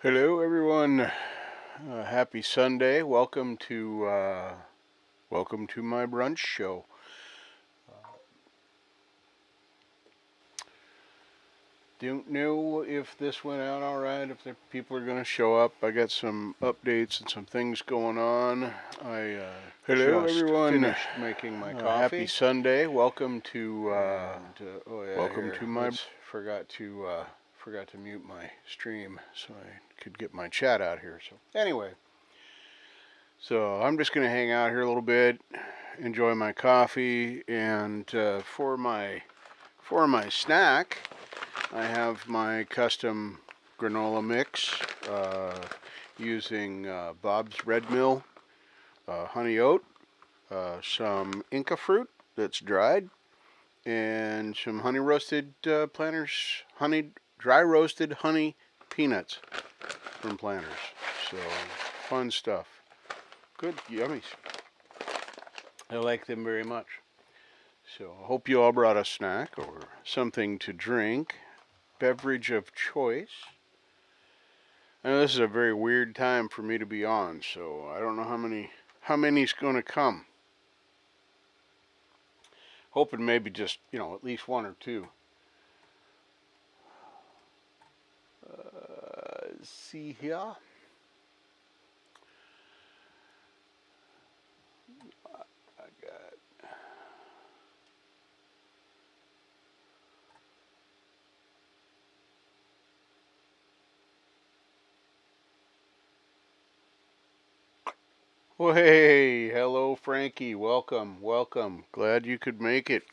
Hello, everyone. Happy Sunday. Welcome to my brunch show. Don't know if this went out all right. If the people are going to show up. I got some updates and some things going on. I Hello, just everyone. Finished making my coffee. Happy Sunday. Welcome to my. Forgot to mute my stream so I could get my chat out here. So anyway. So I'm just going to hang out here a little bit, enjoy my coffee, and for my snack, I have my custom granola mix using Bob's Red Mill honey oat, some Inca fruit that's dried, and some honey roasted dry roasted honey peanuts from Planters. So fun stuff. Good yummies. I like them very much. So I hope you all brought a snack or something to drink. Beverage of choice. I know this is a very weird time for me to be on, so I don't know how many's going to come. Hoping maybe just, at least one or two. See here. Well, hey, hello, Frankie. Welcome. Glad you could make it.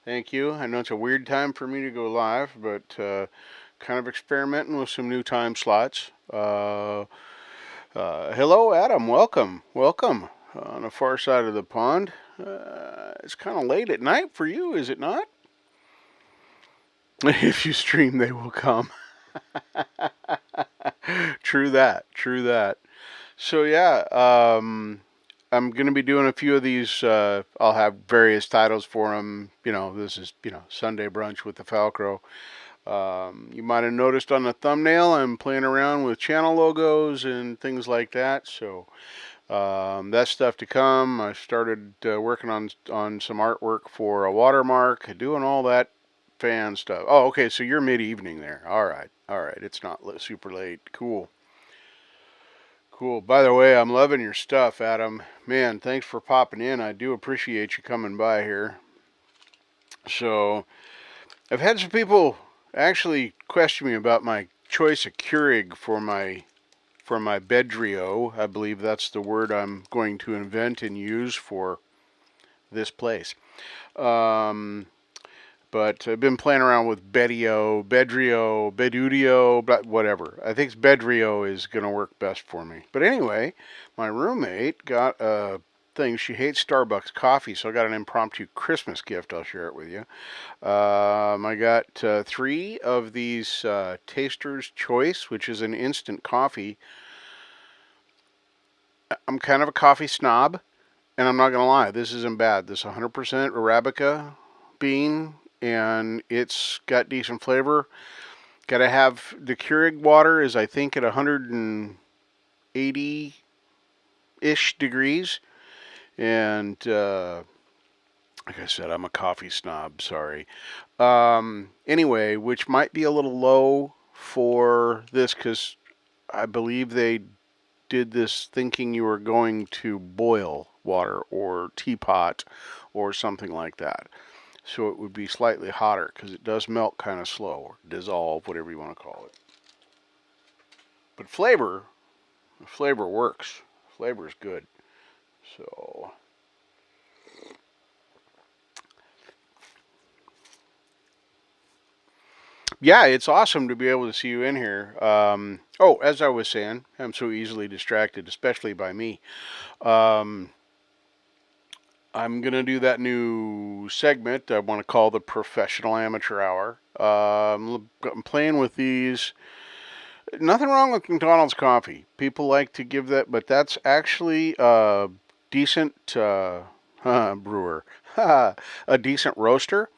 Thank you. I know it's a weird time for me to go live, but kind of experimenting with some new time slots. Hello, Adam. Welcome. On the far side of the pond. It's kind of late at night for you, is it not? If you stream, they will come. True that. So yeah, I'm going to be doing a few of these. I'll have various titles for them. This is Sunday brunch with the Falcro. You might have noticed on the thumbnail I'm playing around with channel logos and things like that. So that's stuff to come. I started working on some artwork for a watermark, doing all that fan stuff. Oh, okay. So you're mid-evening there. All right. It's not super late. Cool. By the way, I'm loving your stuff, Adam. Man, thanks for popping in. I do appreciate you coming by here. So, I've had some people actually question me about my choice of Keurig for my bedrio. I believe that's the word I'm going to invent and use for this place. But I've been playing around with bedrio, whatever. I think bedrio is going to work best for me. But anyway, my roommate got a thing. She hates Starbucks coffee, so I got an impromptu Christmas gift. I'll share it with you. I got 3 of these Taster's Choice, which is an instant coffee. I'm kind of a coffee snob, and I'm not going to lie. This isn't bad. This 100% Arabica bean, and it's got decent flavor. Got to have the Keurig water is I think at 180-ish degrees, and like I said, I'm a coffee snob. Sorry. Anyway, which might be a little low for this because I believe they did this thinking you were going to boil water or teapot or something like that. So it would be slightly hotter because it does melt kind of slow or dissolve, whatever you want to call it. But flavor works. Flavor is good. So yeah, it's awesome to be able to see you in here. As I was saying, I'm so easily distracted, especially by me. I'm going to do that new segment I want to call the Professional Amateur Hour. I'm playing with these. Nothing wrong with McDonald's coffee. People like to give that, but that's actually a decent brewer, a decent roaster,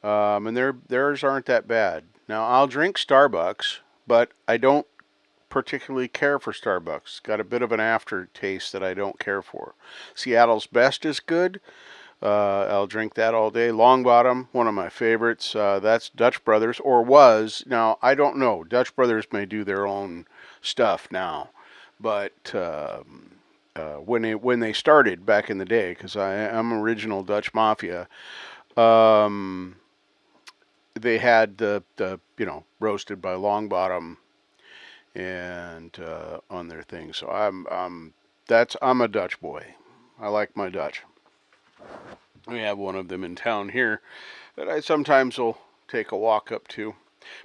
and theirs aren't that bad. Now, I'll drink Starbucks, but I don't particularly care for Starbucks. Got a bit of an aftertaste that I don't care for. Seattle's Best is good. I'll drink that all day. Long Bottom, one of my favorites. That's Dutch Brothers, or was. Now, I don't know. Dutch Brothers may do their own stuff now. But when they started back in the day, because I'm original Dutch Mafia, um, they had the roasted by Long Bottom and on their thing. So I'm a Dutch boy. I like my Dutch. We have one of them in town here that I sometimes will take a walk up to.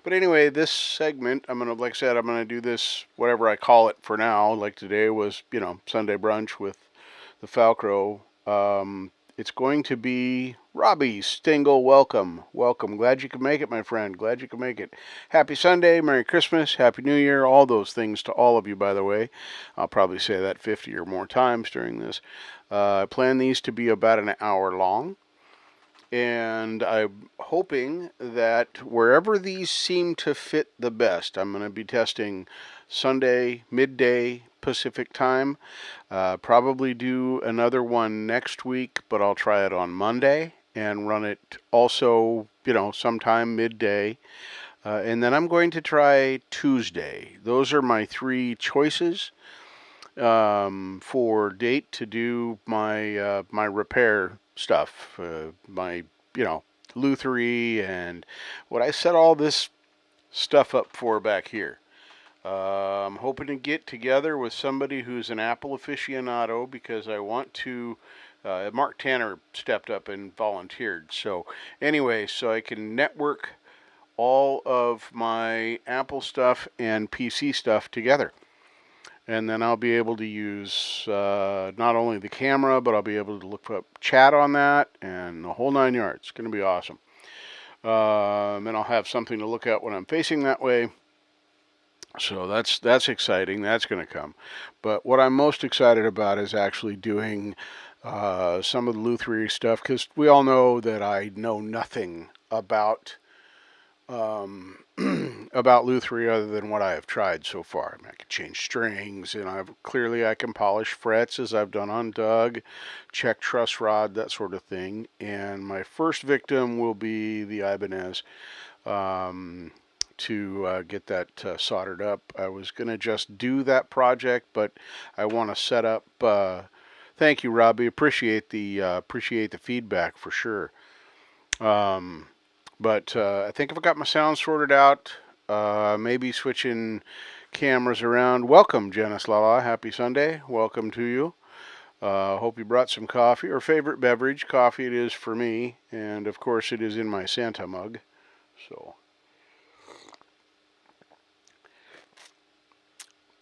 But anyway, this segment, like I said, I'm gonna do this whatever I call it for now. Like today was, Sunday brunch with the Falcro. It's going to be Robbie Stingle. Welcome, welcome. Glad you could make it, my friend. Glad you could make it. Happy Sunday, Merry Christmas, Happy New Year, all those things to all of you. By the way, I'll probably say that 50 or more times during this. I plan these to be about an hour long. And I'm hoping that wherever these seem to fit the best, I'm going to be testing Sunday, midday Pacific time. Probably do another one next week, but I'll try it on Monday and run it also, sometime midday. And then I'm going to try Tuesday. Those are my three choices for date to do my repair stuff, my lutherie and what I set all this stuff up for back here. I'm hoping to get together with somebody who's an Apple aficionado because I want to. Mark Tanner stepped up and volunteered. So anyway, so I can network all of my Apple stuff and PC stuff together. And then I'll be able to use not only the camera, but I'll be able to look up chat on that and the whole 9 yards. It's going to be awesome. And I'll have something to look at when I'm facing that way. So that's exciting. That's going to come. But what I'm most excited about is actually doing some of the lutherie stuff, because we all know that I know nothing about about lutherie other than what I have tried so far. I can change strings, and I can polish frets as I've done on Doug, check truss rod, that sort of thing. And my first victim will be the Ibanez. To get that soldered up. I was going to just do that project, but I want to set up. Thank you, Robbie. Appreciate the feedback for sure. But I think I've got my sound sorted out. Maybe switching cameras around. Welcome, Janice Lala. Happy Sunday. Welcome to you. Hope you brought some coffee or favorite beverage. Coffee it is for me, and of course it is in my Santa mug. So.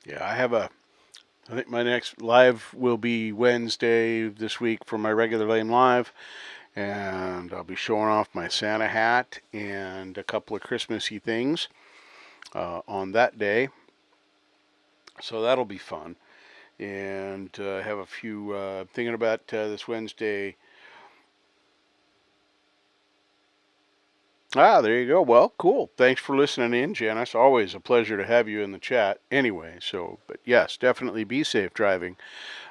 Yeah, I think my next live will be Wednesday this week for my regular Lame Live. And I'll be showing off my Santa hat and a couple of Christmassy things on that day. So that'll be fun. And I have a few, thinking about this Wednesday. There you go. Well, cool. Thanks for listening in, Janice. Always a pleasure to have you in the chat. Anyway, but yes, definitely be safe driving.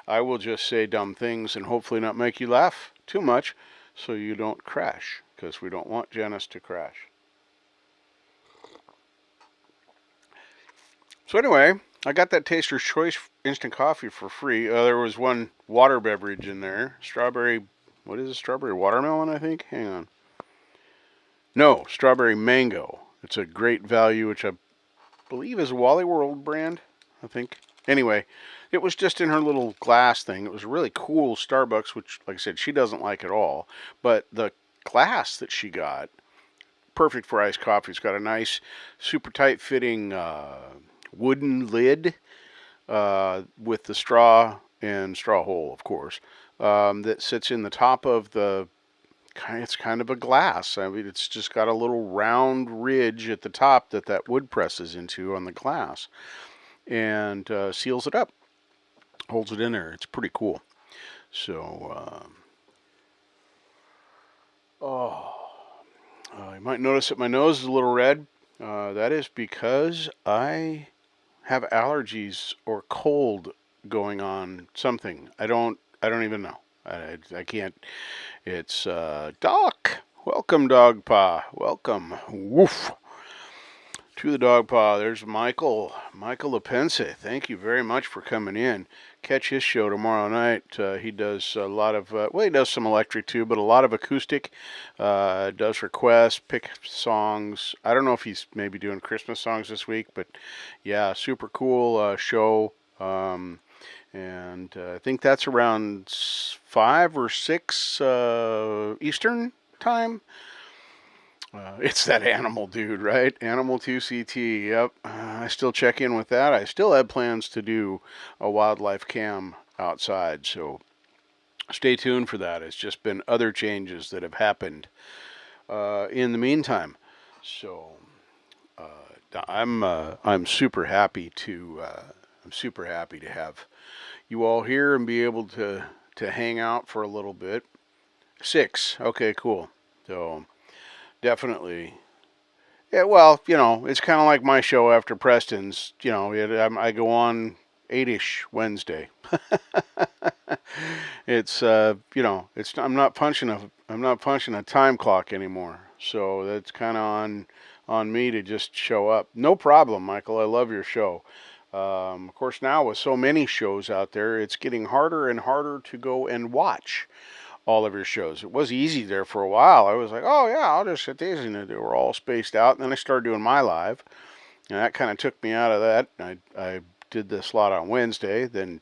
I will just say dumb things and hopefully not make you laugh too much so you don't crash, because we don't want Janice to crash. So anyway, I got that Taster's Choice instant coffee for free. There was one water beverage in there. Strawberry, what is it? Strawberry watermelon, I think? Hang on. No, strawberry mango. It's a great value, which I believe is a Wally World brand, I think. Anyway, it was just in her little glass thing. It was really cool Starbucks, which, like I said, she doesn't like at all. But the glass that she got, perfect for iced coffee. It's got a nice, super tight fitting wooden lid with the straw and straw hole, of course, that sits in the top of the. It's kind of a glass. I mean, it's just got a little round ridge at the top that wood presses into on the glass, and seals it up, holds it in there. It's pretty cool. So, you might notice that my nose is a little red. That is because I have allergies or cold going on. Something I don't even know. I can't. It's Doc. Welcome, Dog Pa. Welcome. Woof. To the Dog Paw, there's Michael. Michael LaPense. Thank you very much for coming in. Catch his show tomorrow night. He does a lot of, well, he does some electric too, but a lot of acoustic. Does requests, pick songs. I don't know if he's maybe doing Christmas songs this week, but yeah, super cool show. And I think that's around 5 or 6 Eastern time. It's that animal dude, right? Animal 2CT. Yep. I still check in with that. I still have plans to do a wildlife cam outside, so stay tuned for that. It's just been other changes that have happened in the meantime. So I'm super happy to have you all here and be able to hang out for a little bit. 6. Okay, cool. So definitely. Yeah, well, it's kind of like my show after Preston's. I go on 8ish Wednesday. It's I'm not punching a time clock anymore. So that's kind of on me to just show up. No problem, Michael. I love your show. Of course, now with so many shows out there, it's getting harder and harder to go and watch all of your shows. It was easy there for a while. I was like, oh yeah, I'll just hit these, and they were all spaced out. And then I started doing my live, and that kind of took me out of that. I did the slot on Wednesday. Then,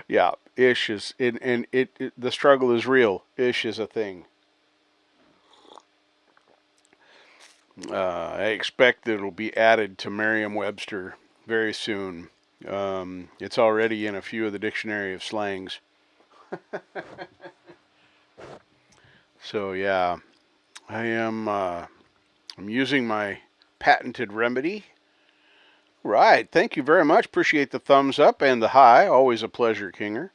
yeah, ish is it the struggle is real. Ish is a thing. I expect that it'll be added to Merriam-Webster very soon. It's already in a few of the dictionary of slangs. So yeah, I'm using my patented remedy. Right. Thank you very much. Appreciate the thumbs up and the high. Always a pleasure, Kinger.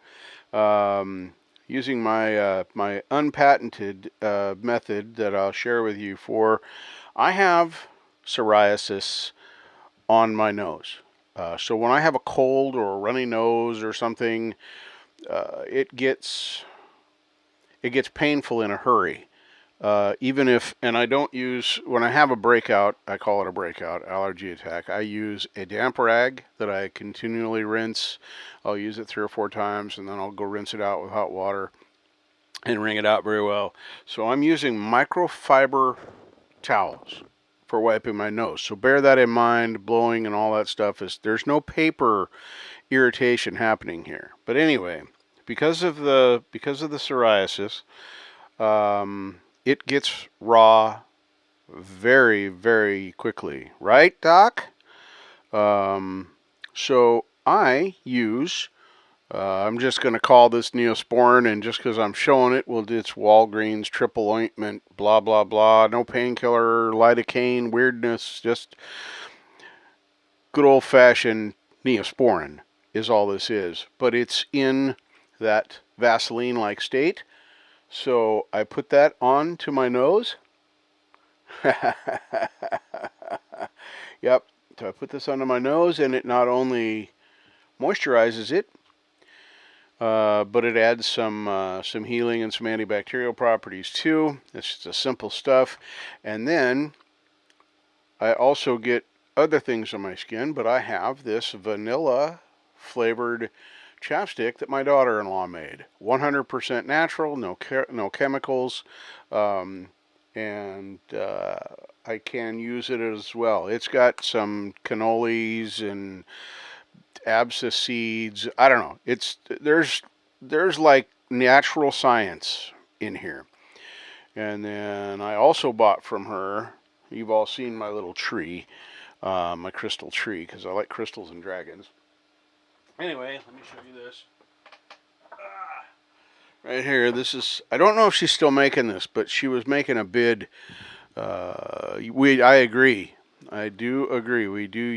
Using my unpatented method that I'll share with you for. I have psoriasis on my nose. So when I have a cold or a runny nose or something, it gets painful in a hurry. Even if, and I don't use, when I have a breakout, I call it a breakout, allergy attack, I use a damp rag that I continually rinse. I'll use it 3 or 4 times, and then I'll go rinse it out with hot water and wring it out very well. So I'm using microfiber towels for wiping my nose. So bear that in mind. Blowing and all that stuff there's no paper irritation happening here. But anyway, because of the psoriasis, it gets raw very, very quickly, right, Doc? So I use, I'm just going to call this Neosporin, and just because I'm showing it, it's Walgreens triple ointment, blah, blah, blah. No painkiller, lidocaine, weirdness, just good old fashioned Neosporin is all this is. But it's in that Vaseline like state. So I put that on to my nose. Yep. So I put this under my nose, and it not only moisturizes it, but it adds some healing and some antibacterial properties too. It's just a simple stuff. And then I also get other things on my skin, but I have this vanilla flavored chapstick that my daughter-in-law made. 100% natural, no chemicals, and I can use it as well. It's got some cannolis and abscess seeds. I don't know. There's like natural science in here. And then I also bought from her. You've all seen my little tree, my crystal tree, because I like crystals and dragons. Anyway, let me show you this. Right here, this is, I don't know if she's still making this, but she was making a bid. I agree. I do agree. We do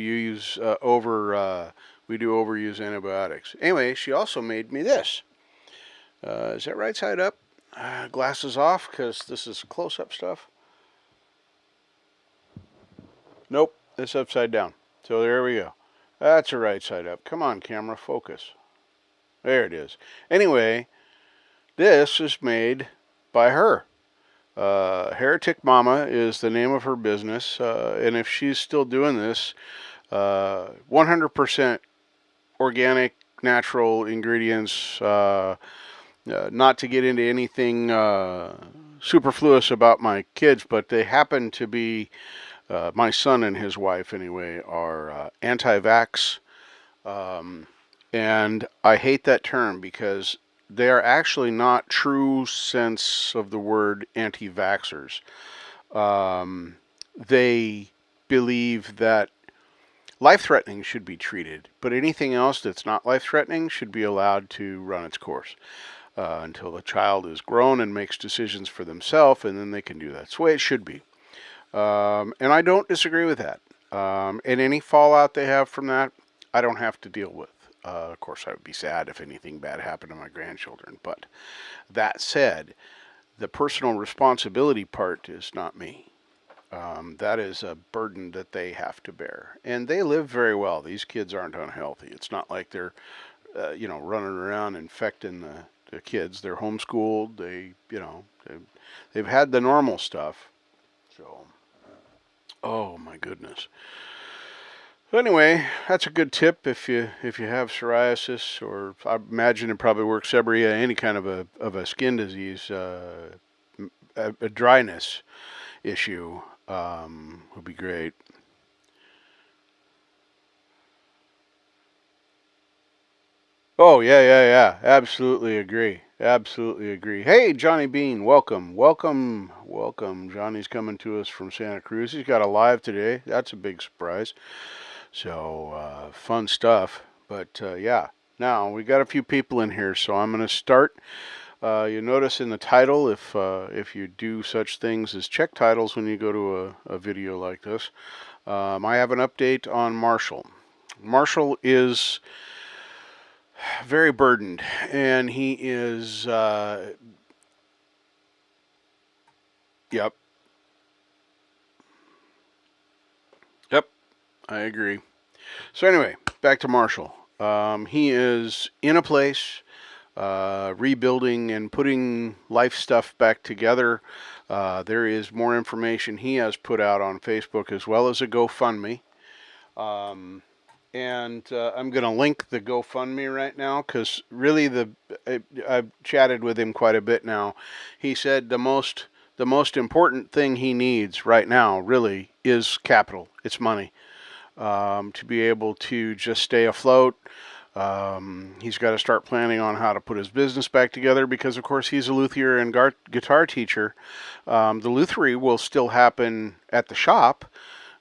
overuse antibiotics. Anyway, she also made me this. Is that right side up? Glasses off, because this is close-up stuff. Nope, it's upside down. So there we go. That's the right side up. Come on, camera, focus. There it is. Anyway, this is made by her. Heretic Mama is the name of her business, and if she's still doing this, 100% organic, natural ingredients. Not to get into anything superfluous about my kids, but they happen to be my son and his wife, anyway, are anti-vax, um, and I hate that term because they are actually not true sense of the word anti-vaxxers. Um, they believe that life-threatening should be treated, but anything else that's not life-threatening should be allowed to run its course until the child is grown and makes decisions for themselves, and then they can do that. That's the way it should be. And I don't disagree with that. And any fallout they have from that, I don't have to deal with. Of course, I would be sad if anything bad happened to my grandchildren. But that said, the personal responsibility part is not me. That is a burden that they have to bear. And they live very well. These kids aren't unhealthy. It's not like they're, running around infecting the kids. They're homeschooled. They've had the normal stuff. So, oh my goodness. Anyway, that's a good tip if you have psoriasis, or I imagine it probably works every any kind of a skin disease, a dryness issue would be great. Oh yeah. Absolutely agree. Absolutely agree. Hey, Johnny Bean, welcome, welcome, welcome. Johnny's coming to us from Santa Cruz. He's got a live today. That's a big surprise. So fun stuff. But yeah, now we got a few people in here, so I'm going to start. You notice in the title, if you do such things as check titles when you go to a video like this, I have an update on Marshall. Marshall is very burdened, and he is. Yep, yep, I agree. So anyway, back to Marshall. He is in a place, rebuilding and putting life stuff back together. There is more information he has put out on Facebook as well as a GoFundMe. And I'm going to link the GoFundMe right now because really I've chatted with him quite a bit now. He said the most important thing he needs right now really is capital. It's money to be able to just stay afloat. He's got to start planning on how to put his business back together because, of course, he's a luthier and guitar teacher. The lutherie will still happen at the shop,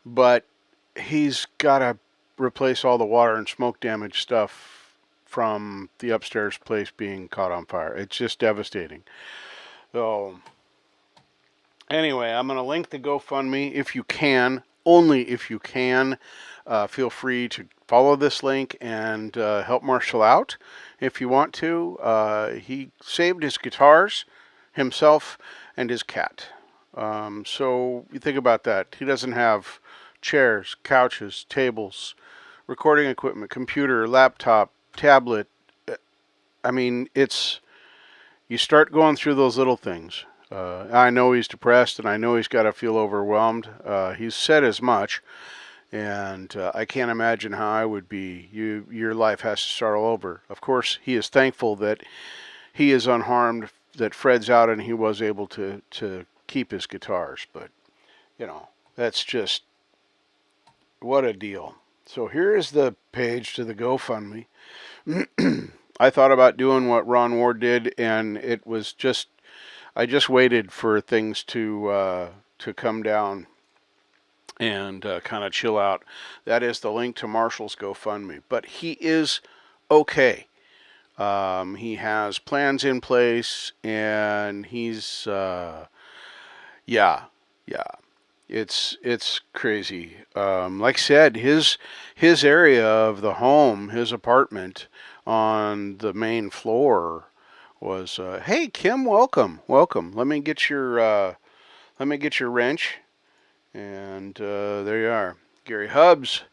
but he's got to replace all the water and smoke damage stuff from the upstairs place being caught on fire. It's just devastating. So, anyway, I'm going to link the GoFundMe if you can, only if you can. Feel free to follow this link and help Marshall out if you want to. He saved his guitars, himself, and his cat. So you think about that. He doesn't have chairs, couches, tables, recording equipment, computer, laptop, tablet. I mean, you start going through those little things. I know he's depressed, and I know he's got to feel overwhelmed. He's said as much, and I can't imagine how I would be. Your life has to start all over. Of course, he is thankful that he is unharmed, that Fred's out, and he was able to keep his guitars. But that's just what a deal. So here is the page to the GoFundMe. I thought about doing what Ron Ward did, and it was just I just waited for things to come down and kind of chill out. That is the link to Marshall's GoFundMe. But he is okay. He has plans in place, and he's yeah. It's crazy. Like I said, his area of the home, his apartment on the main floor was. Hey Kim, welcome. Let me get your wrench And there you are. Gary Hubbs,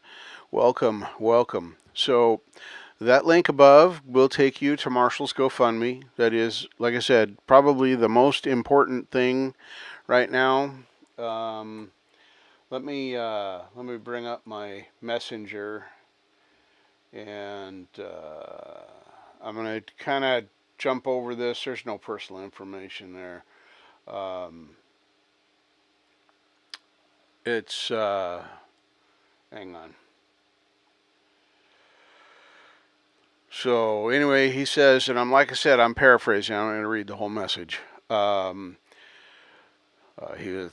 welcome, welcome. So that link above will take you to Marshall's GoFundMe. That is, like I said, probably the most important thing right now. Um, let me bring up my messenger, and I'm gonna kind of jump over this. There's no personal information there. Um, it's hang on. So anyway, he says, and I'm like I said, I'm paraphrasing. I'm going to read the whole message. Um,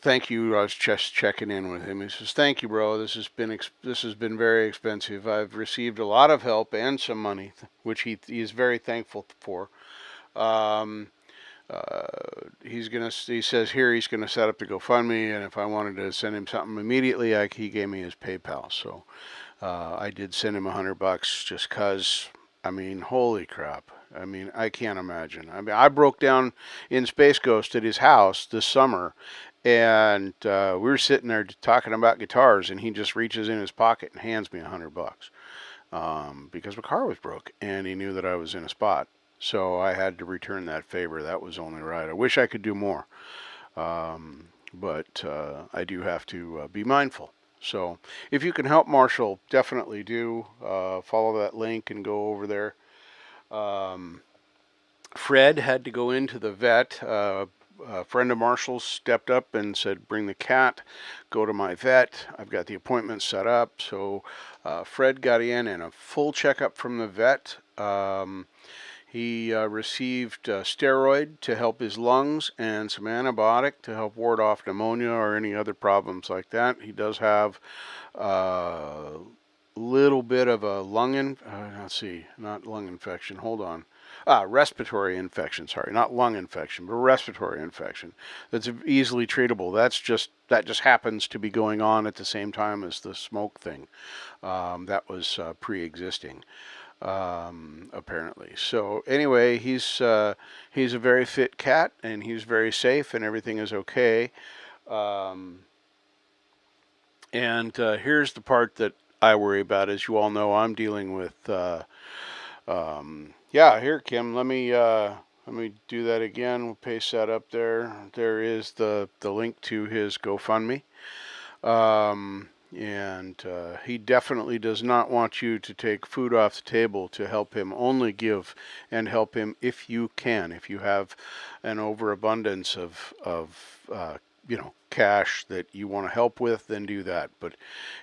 thank you. I was just checking in with him. He says, "Thank you, bro. This has been very expensive. I've received a lot of help and some money, which he is very thankful for. Um, he says here he's gonna set up the GoFundMe, and if I wanted to send him something immediately, he gave me his PayPal. So I did send him $100 just cause. I mean, holy crap. I mean, I can't imagine. I mean, I broke down in Space Ghost at his house this summer, and we were sitting there talking about guitars, and he just reaches in his pocket and hands me $100 because my car was broke, and he knew that I was in a spot. So I had to return that favor. That was only right. I wish I could do more, but I do have to be mindful. So if you can help Marshall, definitely do. Follow that link and go over there. Um, Fred had to go into the vet. A friend of Marshall's stepped up and said, "Bring the cat, go to my vet. I've got the appointment set up." So Fred got in and a full checkup from the vet. He received steroid to help his lungs and some antibiotic to help ward off pneumonia or any other problems like that. He does have a little bit of a let's see, not lung infection. Hold on. Respiratory infection. Sorry, not lung infection, but respiratory infection. That's easily treatable. That just happens to be going on at the same time as the smoke thing. That was pre-existing, apparently. So anyway, he's a very fit cat, and he's very safe, and everything is okay. Um, and here's the part that I worry about. As you all know, I'm dealing with. Yeah, here, Kim. Let me do that again. We'll paste that up there. There is the link to his GoFundMe. And he definitely does not want you to take food off the table to help him. Only give and help him if you can. If you have an overabundance of cash that you want to help with, then do that. But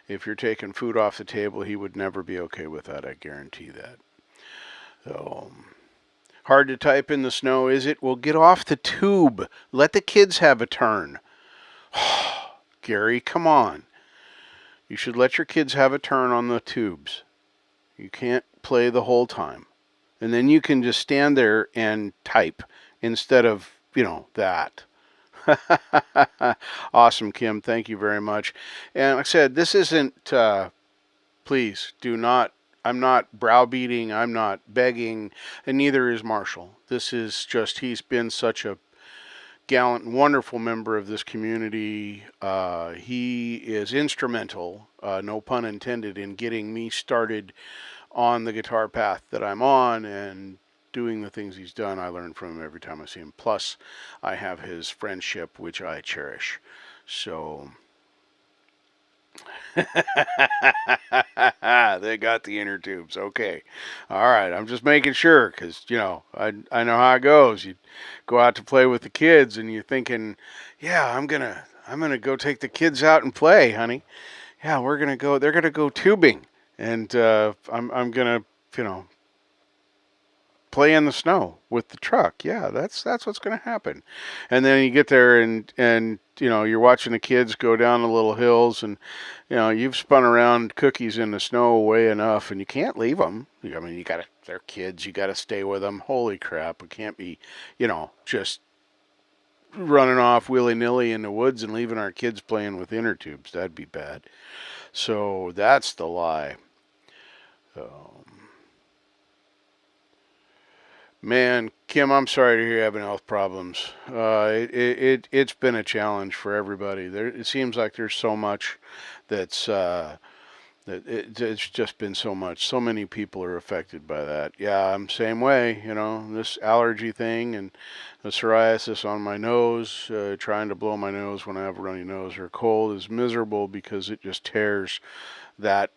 if you're taking food off the table, he would never be okay with that. I guarantee that. So hard to type in the snow, is it? Well, get off the tube. Let the kids have a turn. Gary, come on. You should let your kids have a turn on the tubes. You can't play the whole time. And then you can just stand there and type instead of, that. Awesome, Kim. Thank you very much. And like I said, this isn't, please do not, I'm not browbeating, I'm not begging, and neither is Marshall. This is just, he's been such a gallant and wonderful member of this community. He is instrumental, no pun intended, in getting me started on the guitar path that I'm on and doing the things he's done. I learn from him every time I see him. Plus, I have his friendship, which I cherish. So, they got the inner tubes. Okay. All right. I'm just making sure because, I know how it goes. You go out to play with the kids and you're thinking, yeah, I'm gonna go take the kids out and play, honey. Yeah, they're gonna go tubing. And I'm gonna, you know, play in the snow with the truck. Yeah, that's what's going to happen. And then you get there and you're watching the kids go down the little hills and you've spun around cookies in the snow way enough and you can't leave them. I mean, they're kids, you got to stay with them. Holy crap, it can't be, just running off willy-nilly in the woods and leaving our kids playing with inner tubes. That'd be bad. So that's the lie. Um, Man, Kim, I'm sorry to hear you're having health problems. It's been a challenge for everybody. It seems like there's so much that's it's just been so much. So many people are affected by that. Yeah, I'm same way. This allergy thing and the psoriasis on my nose, trying to blow my nose when I have a runny nose or a cold is miserable because it just tears that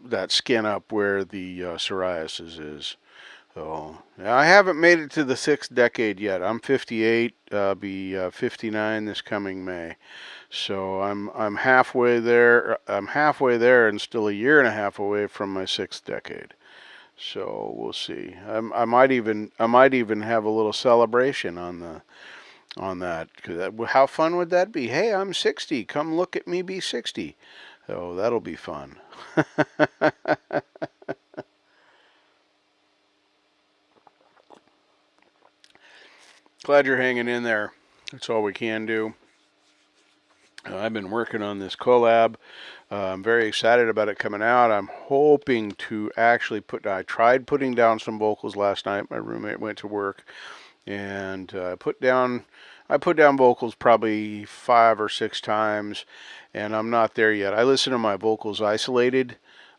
that skin up where the psoriasis is. So yeah, I haven't made it to the sixth decade yet. I'm 58. Be 59 this coming May. So I'm halfway there. I'm halfway there, and still a year and a half away from my sixth decade. So we'll see. I might even have a little celebration on that. How fun would that be? Hey, I'm 60. Come look at me be 60. So that'll be fun. Glad you're hanging in there. That's all we can do. I've been working on this collab. I'm very excited about it coming out. I'm hoping to actually I tried putting down some vocals last night. My roommate went to work, and I put down vocals probably 5 or 6 times, and I'm not there yet. I listen to my vocals isolated.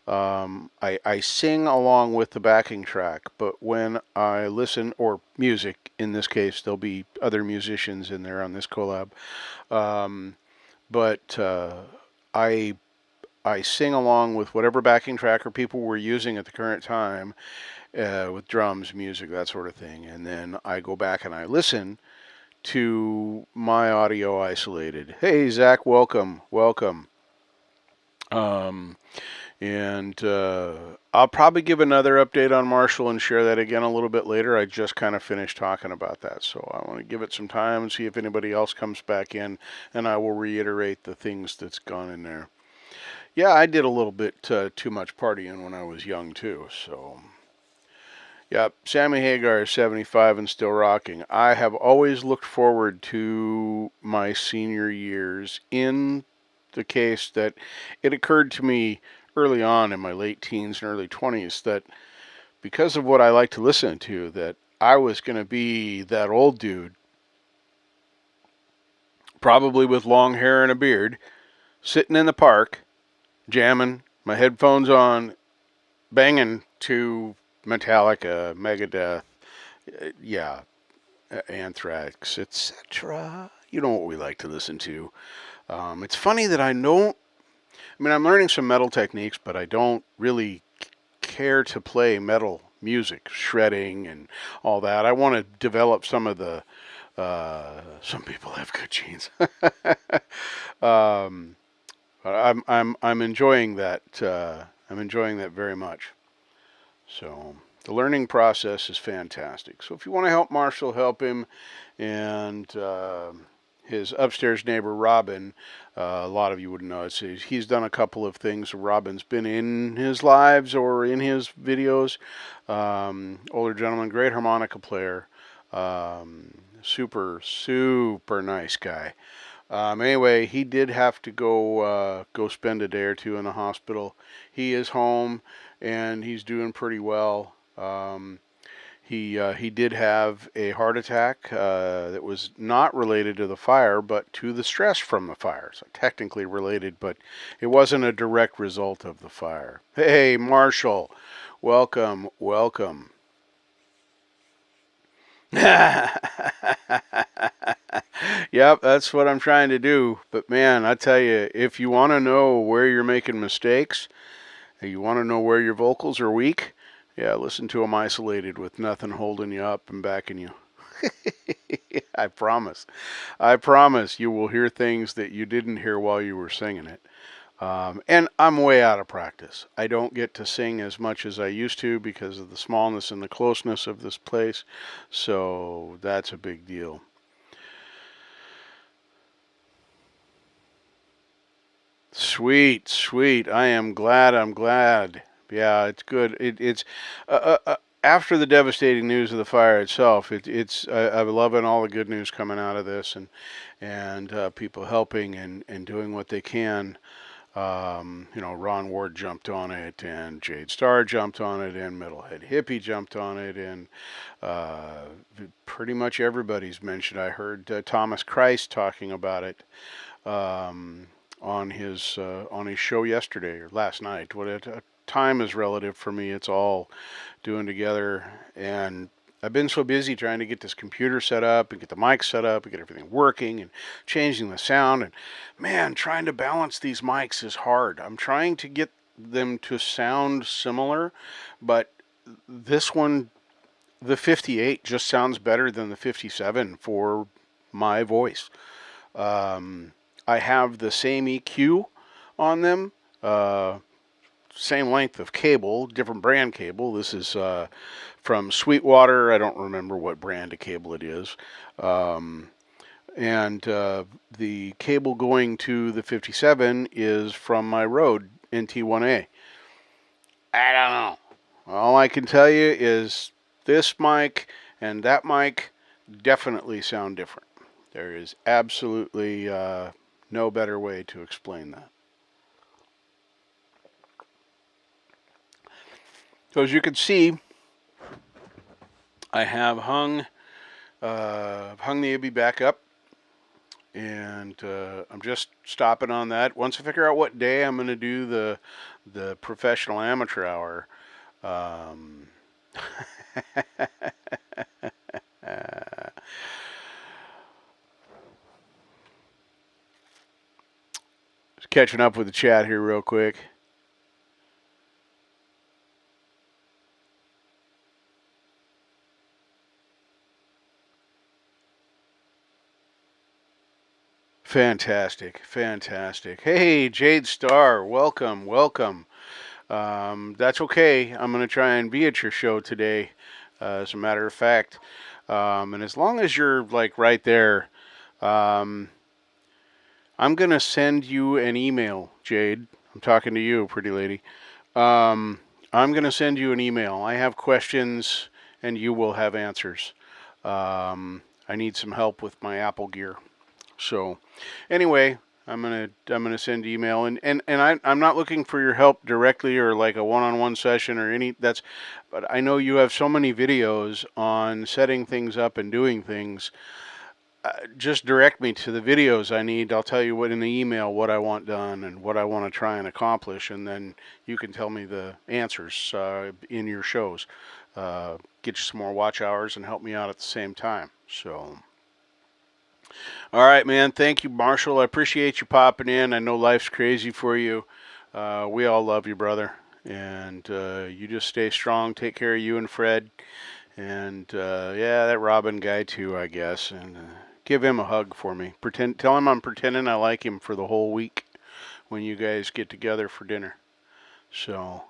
I sing along with the backing track, but when I listen, or music in this case, there'll be other musicians in there on this collab. Um, but I I sing along with whatever backing track or people were using at the current time, with drums, music, that sort of thing, and then I go back and I listen to my audio isolated. Hey Zach, welcome, welcome. Um, and I'll probably give another update on Marshall and share that again a little bit later. I just kind of finished talking about that, so I want to give it some time and see if anybody else comes back in, and I will reiterate the things that's gone in there. Yeah, I did a little bit too much partying when I was young too. So, yeah, Sammy Hagar is 75 and still rocking. I have always looked forward to my senior years in the case that it occurred to me early on in my late teens and early 20s that because of what I like to listen to, that I was going to be that old dude, probably with long hair and a beard, sitting in the park, jamming, my headphones on, banging to Metallica, Megadeth, yeah, Anthrax, etc. You know what we like to listen to. It's funny that I don't. I mean, I'm learning some metal techniques, but I don't really care to play metal music, shredding and all that. I want to develop some of the. Some people have good genes. um, I'm enjoying that. I'm enjoying that very much. So the learning process is fantastic. So if you want to help Marshall, help him. And his upstairs neighbor, Robin, a lot of you wouldn't know. He's done a couple of things. Robin's been in his lives or in his videos. Older gentleman, great harmonica player. Super, super nice guy. Anyway, he did have to go spend a day or two in the hospital. He is home and he's doing pretty well. He did have a heart attack that was not related to the fire, but to the stress from the fire. So technically related, but it wasn't a direct result of the fire. Hey, Marshall, welcome, welcome. Yep, that's what I'm trying to do. But man, I tell you, if you want to know where you're making mistakes, and you want to know where your vocals are weak, yeah, listen to them isolated with nothing holding you up and backing you. I promise. I promise you will hear things that you didn't hear while you were singing it. And I'm way out of practice. I don't get to sing as much as I used to because of the smallness and the closeness of this place. So that's a big deal. Sweet, sweet. I am glad. I'm glad. Yeah, it's good. It's after the devastating news of the fire itself. I'm loving all the good news coming out of this, and people helping and doing what they can. Ron Ward jumped on it, and Jade Starr jumped on it, and Metalhead Hippie jumped on it, and uh, pretty much everybody's mentioned. I heard Thomas Christ talking about it um, on his show yesterday or last night. Time is relative for me. It's all doing together, and I've been so busy trying to get this computer set up and get the mic set up and get everything working and changing the sound. And man, trying to balance these mics is hard. I'm trying to get them to sound similar, but this one, the 58, just sounds better than the 57 for my voice. I have the same EQ on them. Same length of cable, different brand cable. This is from Sweetwater. I don't remember what brand of cable it is. And the cable going to the 57 is from my Rode NT1A. I don't know. All I can tell you is this mic and that mic definitely sound different. There is absolutely no better way to explain that. So as you can see, I have hung the Ibby back up, and I'm just stopping on that. Once I figure out what day I'm going to do the professional amateur hour, just catching up with the chat here real quick. Fantastic, fantastic. Hey, Jade Starr, welcome, welcome. That's okay. I'm going to try and be at your show today, as a matter of fact. And as long as you're like right there, um, I'm going to send you an email, Jade. I'm talking to you, pretty lady. I'm going to send you an email. I have questions, and you will have answers. I need some help with my Apple gear. So, anyway, I'm gonna send email, and I'm not looking for your help directly or like a one-on-one session or but I know you have so many videos on setting things up and doing things. Just direct me to the videos I need. I'll tell you what in the email what I want done and what I want to try and accomplish, and then you can tell me the answers in your shows. Get you some more watch hours and help me out at the same time. So. All right, man. Thank you, Marshall. I appreciate you popping in. I know life's crazy for you. We all love you, brother. And you just stay strong. Take care of you and Fred. And yeah, that Robin guy too, I guess. And give him a hug for me. Tell him I'm pretending I like him for the whole week when you guys get together for dinner. So,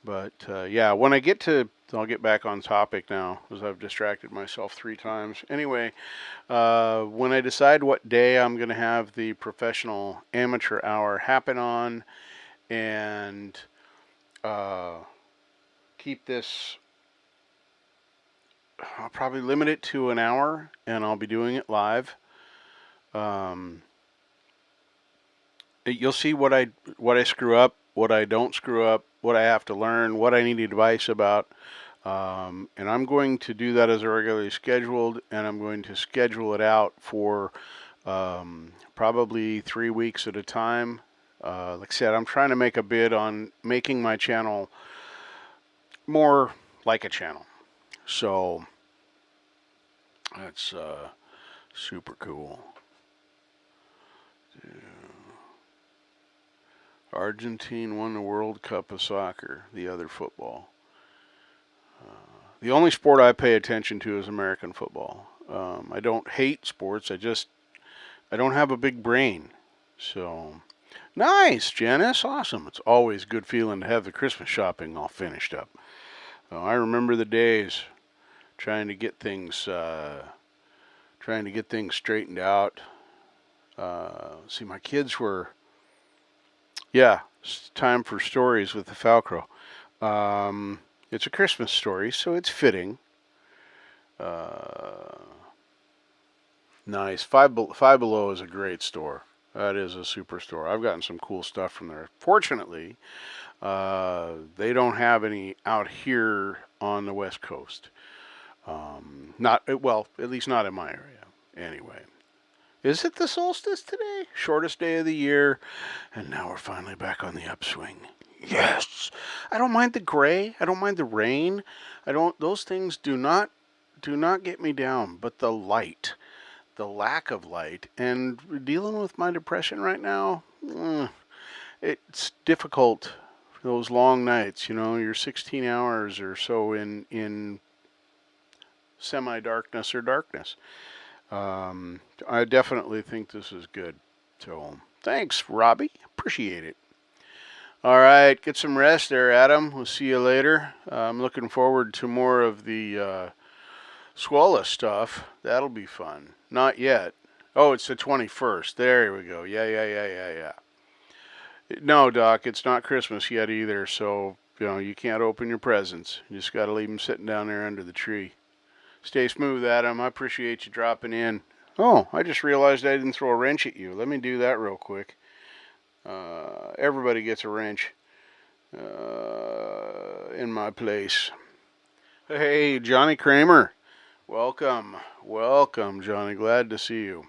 but yeah, when I get to, I'll get back on topic now because I've distracted myself 3 times. Anyway, when I decide what day I'm going to have the professional amateur hour happen on, and keep this, I'll probably limit it to an hour, and I'll be doing it live. You'll see what I screw up, what I don't screw up, what I have to learn, what I need advice about. And I'm going to do that as a regularly scheduled, and I'm going to schedule it out for probably 3 weeks at a time. Like I said, I'm trying to make a bid on making my channel more like a channel. So that's super cool. Yeah. Argentina won the World Cup of soccer, the other football. The only sport I pay attention to is American football. I don't hate sports. I don't have a big brain. So, nice, Janice. Awesome. It's always a good feeling to have the Christmas shopping all finished up. I remember the days trying to get things straightened out. See, my kids were, yeah, it's time for stories with the Falcro. It's a Christmas story, so it's fitting. Nice. Five Below is a great store. That is a superstore. I've gotten some cool stuff from there. Fortunately, they don't have any out here on the West Coast. Not well, at least not in my area. Anyway, is it the solstice today? Shortest day of the year, and now we're finally back on the upswing. Yes, I don't mind the gray. I don't mind the rain. I don't. Those things do not get me down. But the light, the lack of light, and dealing with my depression right now, it's difficult. Those long nights, you're 16 hours or so in semi-darkness or darkness. I definitely think this is good. So thanks, Robbie. Appreciate it. All right, get some rest there, Adam. We'll see you later. I'm looking forward to more of the Swallow stuff. That'll be fun. Not yet. Oh, it's the 21st. There we go. Yeah. No, Doc, it's not Christmas yet either, so you can't open your presents. You just got to leave them sitting down there under the tree. Stay smooth, Adam. I appreciate you dropping in. Oh, I just realized I didn't throw a wrench at you. Let me do that real quick. Everybody gets a wrench in my place. Hey, Johnny Kramer. Welcome, Johnny. Glad to see you.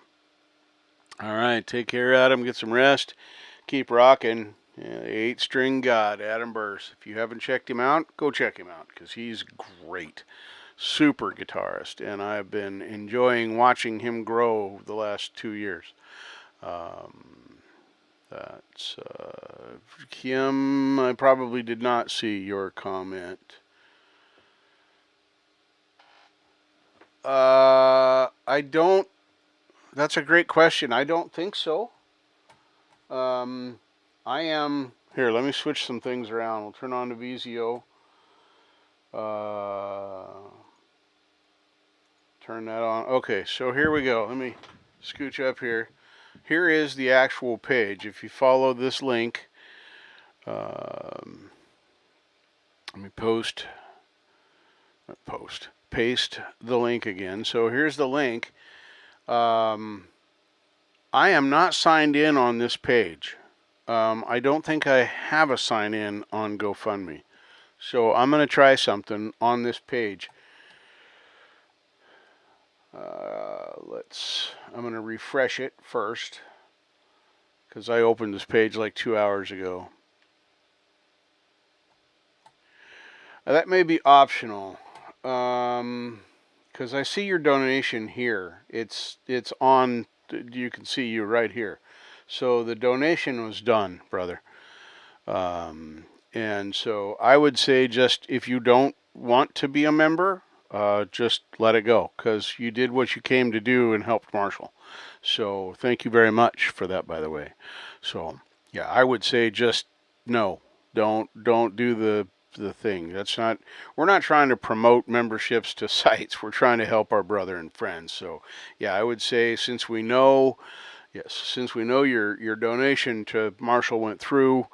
All right, take care, Adam. Get some rest. Keep rocking. Yeah, the 8-string god, Adam Burse. If you haven't checked him out, go check him out because he's great. Super guitarist, and I've been enjoying watching him grow the last 2 years. That's Kim. I probably did not see your comment. I don't. That's a great question. I don't think so. I am here. Let me switch some things around. We'll turn on the VZO. Turn that on. Okay, so here we go. Let me scooch up here. Here is the actual page. If you follow this link, let me paste the link again. So here's the link. I am not signed in on this page. I don't think I have a sign in on GoFundMe. So I'm going to try something on this page. I'm going to refresh it first because I opened this page like 2 hours ago. That may be optional because I see your donation here. It's on. You can see you right here. So the donation was done, brother. And so I would say just if you don't want to be a member, just let it go because you did what you came to do and helped Marshall. So thank you very much for that, by the way. So yeah, I would say just no, don't do the thing. That's not. We're not trying to promote memberships to sites. We're trying to help our brother and friends. So yeah, I would say since we know your donation to Marshall went through.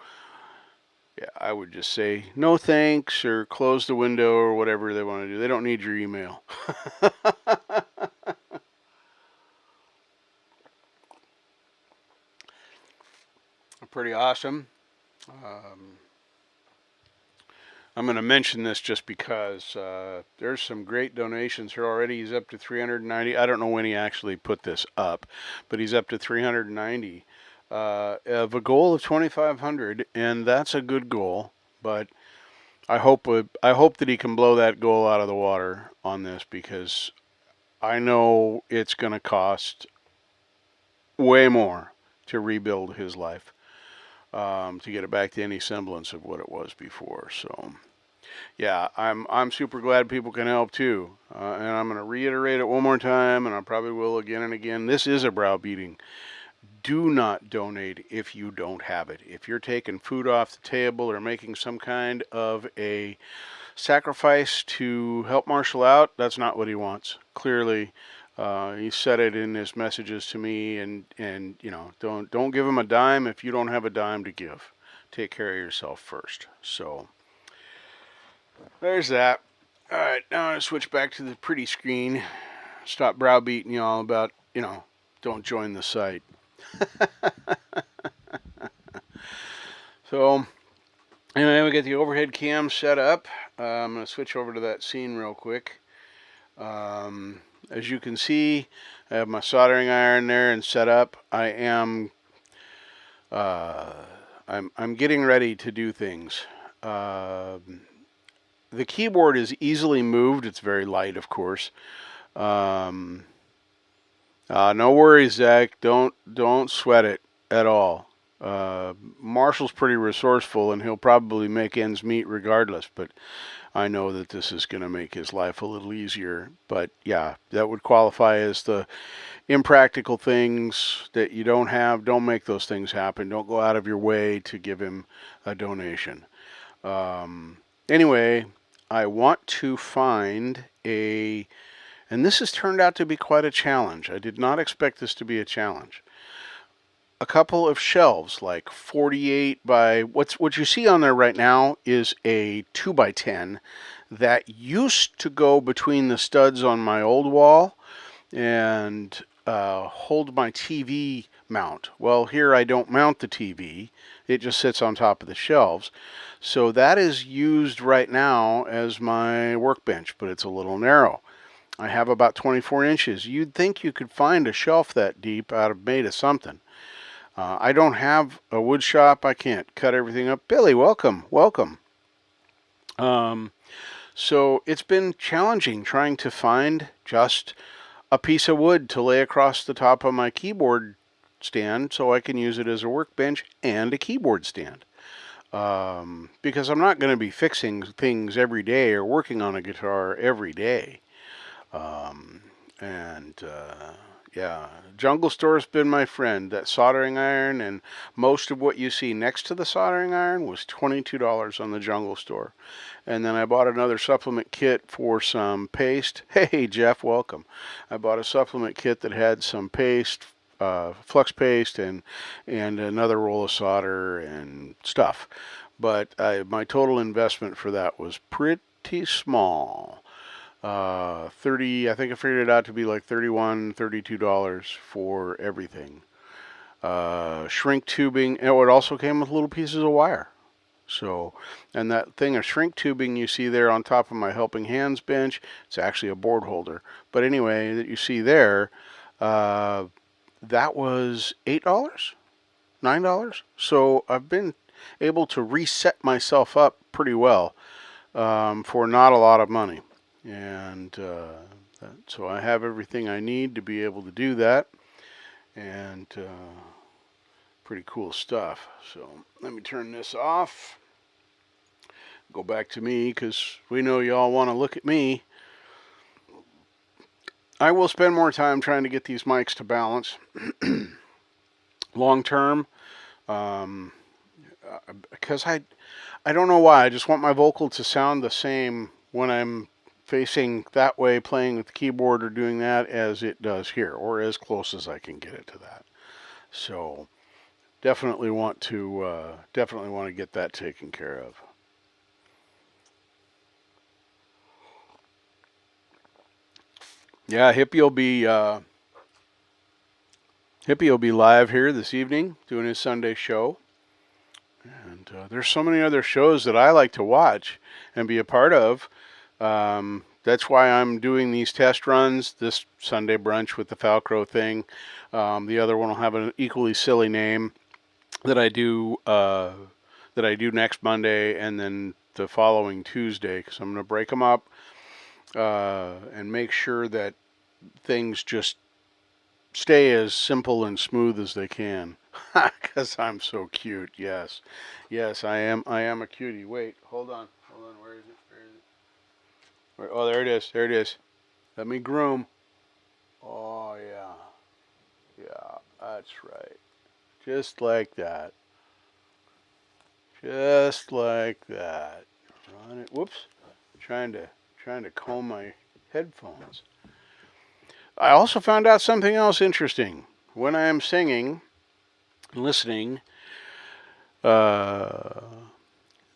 Yeah, I would just say no thanks or close the window or whatever they want to do. They don't need your email. Pretty awesome. I'm going to mention this just because there's some great donations here already. He's up to 390. I don't know when he actually put this up, but he's up to 390. Of a goal of 2,500, and that's a good goal. But I hope that he can blow that goal out of the water on this because I know it's going to cost way more to rebuild his life, to get it back to any semblance of what it was before. So, yeah, I'm super glad people can help too, and I'm going to reiterate it one more time, and I probably will again and again. This is a browbeating. Do not donate if you don't have it. If you're taking food off the table or making some kind of a sacrifice to help Marshall out, that's not what he wants. Clearly, he said it in his messages to me, and don't give him a dime if you don't have a dime to give. Take care of yourself first. So there's that. All right, now I'm gonna switch back to the pretty screen. Stop browbeating y'all about don't join the site. So anyway, we get the overhead cam set up. I'm going to switch over to that scene real quick. As you can see, I have my soldering iron there and set up. Uh, I'm getting ready to do things. The keyboard is easily moved. It's very light, of course. No worries, Zach. Don't sweat it at all. Marshall's pretty resourceful, and he'll probably make ends meet regardless. But I know that this is going to make his life a little easier. But yeah, that would qualify as the impractical things that you don't have. Don't make those things happen. Don't go out of your way to give him a donation. Anyway, I want to find and this has turned out to be quite a challenge. I did not expect this to be a challenge. A couple of shelves, like 48 by, what you see on there right now is a 2 by 10 that used to go between the studs on my old wall and hold my TV mount. Well, here I don't mount the TV. It just sits on top of the shelves. So that is used right now as my workbench, but it's a little narrow. I have about 24 inches. You'd think you could find a shelf that deep made of something. I don't have a wood shop. I can't cut everything up. Billy, welcome. So it's been challenging trying to find just a piece of wood to lay across the top of my keyboard stand so I can use it as a workbench and a keyboard stand. Because I'm not going to be fixing things every day or working on a guitar every day. Yeah, Jungle Store's been my friend. That soldering iron and most of what you see next to the soldering iron was $22 on the Jungle Store. And then I bought another supplement kit for some paste. Hey, Jeff, welcome. I bought a supplement kit that had some paste, flux paste, and another roll of solder and stuff. But my total investment for that was pretty small. 30, I think I figured it out to be like $31, $32 for everything. Shrink tubing, and it also came with little pieces of wire. So, and that thing of shrink tubing you see there on top of my Helping Hands bench, it's actually a board holder. But anyway, that you see there, that was $8, $9. So I've been able to reset myself up pretty well for not a lot of money. And so I have everything I need to be able to do that. And pretty cool stuff. So let me turn this off. Go back to me because we know y'all want to look at me. I will spend more time trying to get these mics to balance long term. Because I don't know why. I just want my vocal to sound the same when I'm facing that way playing with the keyboard or doing that as it does here, or as close as I can get it to that. So definitely want to get that taken care of. Yeah, Hippie will be live here this evening doing his Sunday show. And there's so many other shows that I like to watch and be a part of. That's why I'm doing these test runs. This Sunday brunch with the Falcro thing. The other one will have an equally silly name that I do next Monday and then the following Tuesday, because I'm going to break them up and make sure that things just stay as simple and smooth as they can. Because I'm so cute. Yes, I am a cutie. Wait, hold on. Where is it? Oh, there it is. Let me groom. Oh yeah, that's right. Just like that. Run it. Whoops. Trying to comb my headphones. I also found out something else interesting. When I am singing, listening,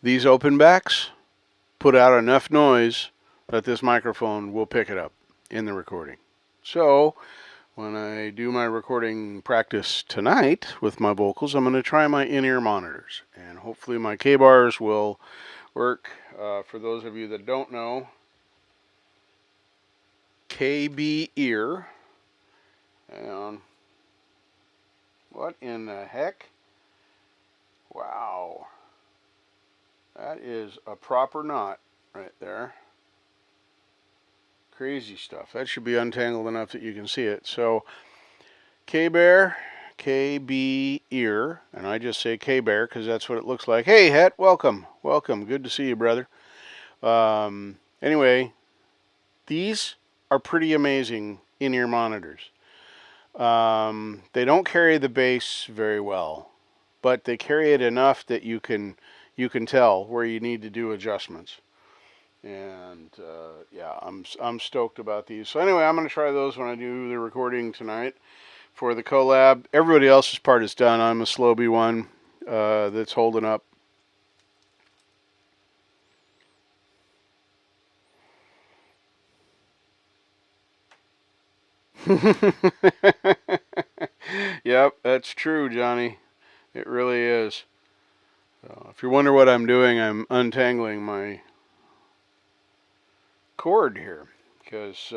these open backs put out enough noise that this microphone will pick it up in the recording. So when I do my recording practice tonight with my vocals, I'm going to try my in-ear monitors, and hopefully my K-bars will work. For those of you that don't know, KB ear, and what in the heck? Wow, that is a proper knot right there. Crazy stuff. That should be untangled enough that you can see it. So K-Bear, KB ear, and I just say K-Bear because that's what it looks like. Hey, Het, welcome. Welcome. Good to see you, brother. Anyway, these are pretty amazing in-ear monitors. They don't carry the bass very well, but they carry it enough that you can tell where you need to do adjustments. And yeah, I'm stoked about these. So anyway, I'm going to try those when I do the recording tonight for the collab. Everybody else's part is done. I'm a Slowbie one that's holding up. Yep, that's true, Johnny. It really is. So if you wonder what I'm doing, I'm untangling my cord here because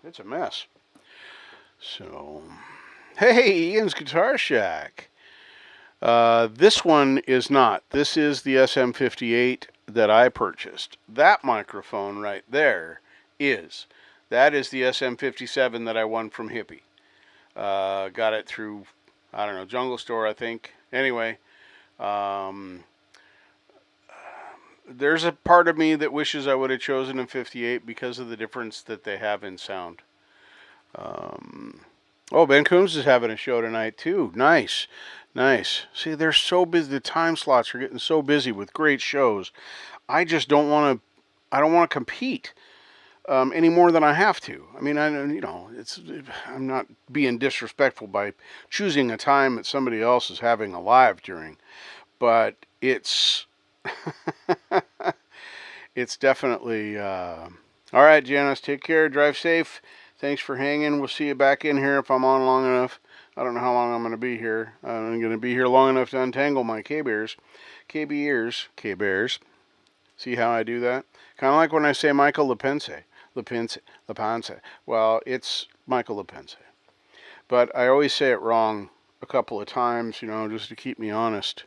it's a mess. So, hey, Ian's Guitar Shack. This one is not. This is the SM58 that I purchased. That microphone right there is. That is the SM57 that I won from Hippie. Got it through, I don't know, Jungle Store, I think. Anyway, there's a part of me that wishes I would have chosen a 58 because of the difference that they have in sound. Oh, Ben Coombs is having a show tonight too. Nice, nice. See, they're so busy. The time slots are getting so busy with great shows. I just don't want to. I don't want to compete any more than I have to. I mean, I'm not being disrespectful by choosing a time that somebody else is having a live during, but it's it's definitely. All right, Janice, take care. Drive safe. Thanks for hanging. We'll see you back in here if I'm on long enough. I don't know how long I'm going to be here. I'm going to be here long enough to untangle my K-Bears. KB ears. K-Bears. See how I do that? Kind of like when I say Michael Lepense. Lepense. Well, it's Michael Lepense. But I always say it wrong a couple of times, just to keep me honest.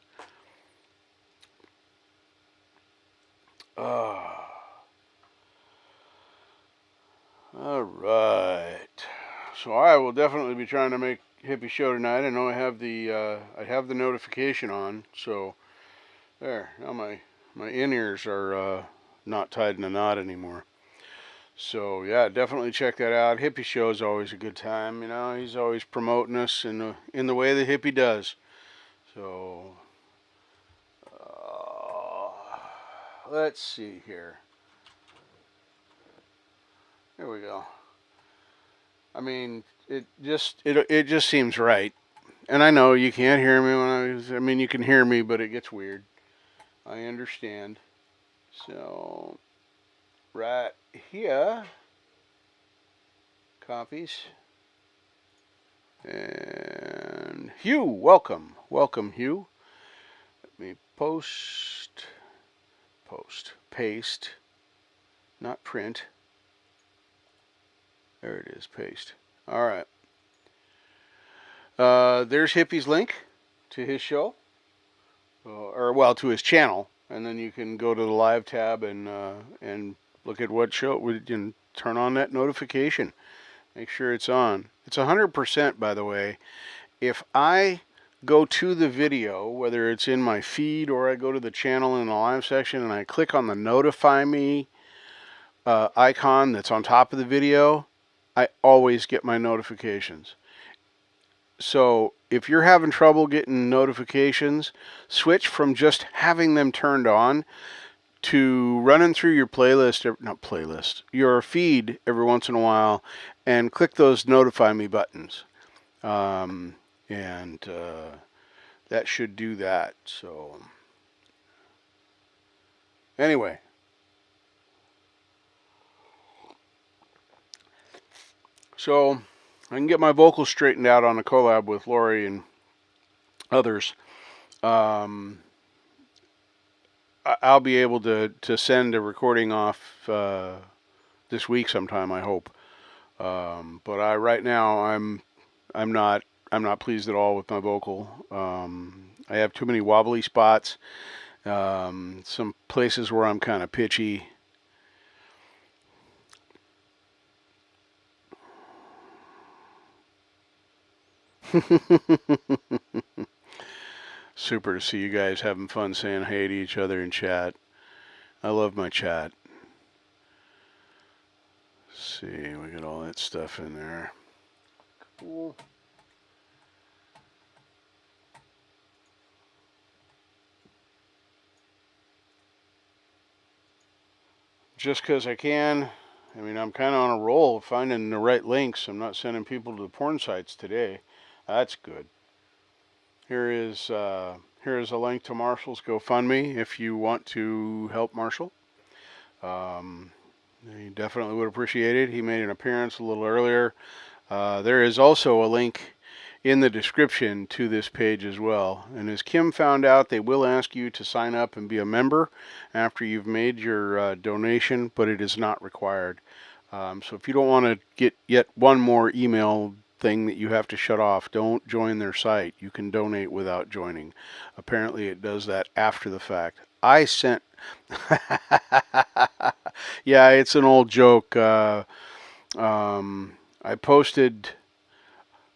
All right. So I will definitely be trying to make Hippie show tonight. I know I have the notification on. So there. Now my in-ears are not tied in a knot anymore. So yeah, definitely check that out. Hippie show is always a good time. He's always promoting us in the way that Hippie does. So let's see here. Here we go. I mean, it just seems right. And I know you can't hear me I mean, you can hear me, but it gets weird. I understand. So, right here, copies. And Hugh, welcome. Welcome, Hugh. Let me paste, not print. There it is, paste. All right. There's Hippie's link to his show, to his channel, and then you can go to the live tab and look at what show and turn on that notification. Make sure it's on. It's 100%, by the way. If I go to the video, whether it's in my feed or I go to the channel in the live section and I click on the notify me icon that's on top of the video, I always get my notifications. So if you're having trouble getting notifications, switch from just having them turned on to running through your your feed every once in a while and click those notify me buttons. And that should do that. So anyway. So I can get my vocals straightened out on a collab with Lori and others, um, I'll be able to send a recording off this week sometime. I hope. But right now I'm not I'm not pleased at all with my vocal. I have too many wobbly spots. Some places where I'm kind of pitchy. Super to see you guys having fun saying hey to each other in chat. I love my chat. Let's see, we got all that stuff in there. Cool. Just because I can. I mean, I'm kind of on a roll of finding the right links. I'm not sending people to the porn sites today. That's good. Here is a link to Marshall's GoFundMe if you want to help Marshall. He definitely would appreciate it. He made an appearance a little earlier. There is also a link in the description to this page as well. And as Kim found out, they will ask you to sign up and be a member after you've made your donation, but it is not required. So if you don't want to get yet one more email thing that you have to shut off, don't join their site. You can donate without joining. Apparently it does that after the fact. I sent yeah, it's an old joke. I posted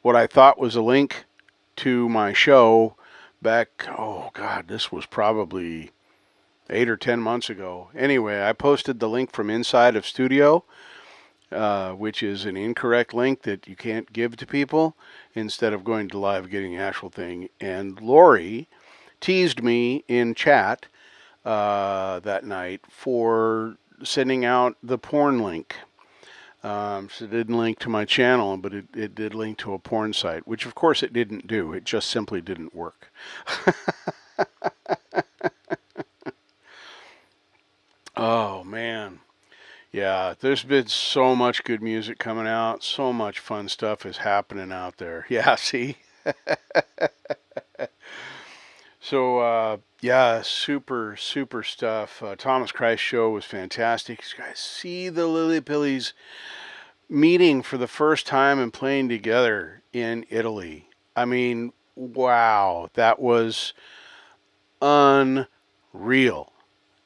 what I thought was a link to my show back, oh God, this was probably 8 or 10 months ago. Anyway, I posted the link from inside of Studio, which is an incorrect link that you can't give to people instead of going to live getting the actual thing. And Lori teased me in chat that night for sending out the porn link. So it didn't link to my channel, but it did link to a porn site, which of course it didn't do. It just simply didn't work. Oh man. Yeah, there's been so much good music coming out. So much fun stuff is happening out there. Yeah, see? So, yeah, super stuff. Thomas Christ show was fantastic. You guys see the Lily Pillies meeting for the first time and playing together in Italy. I mean, wow, that was unreal.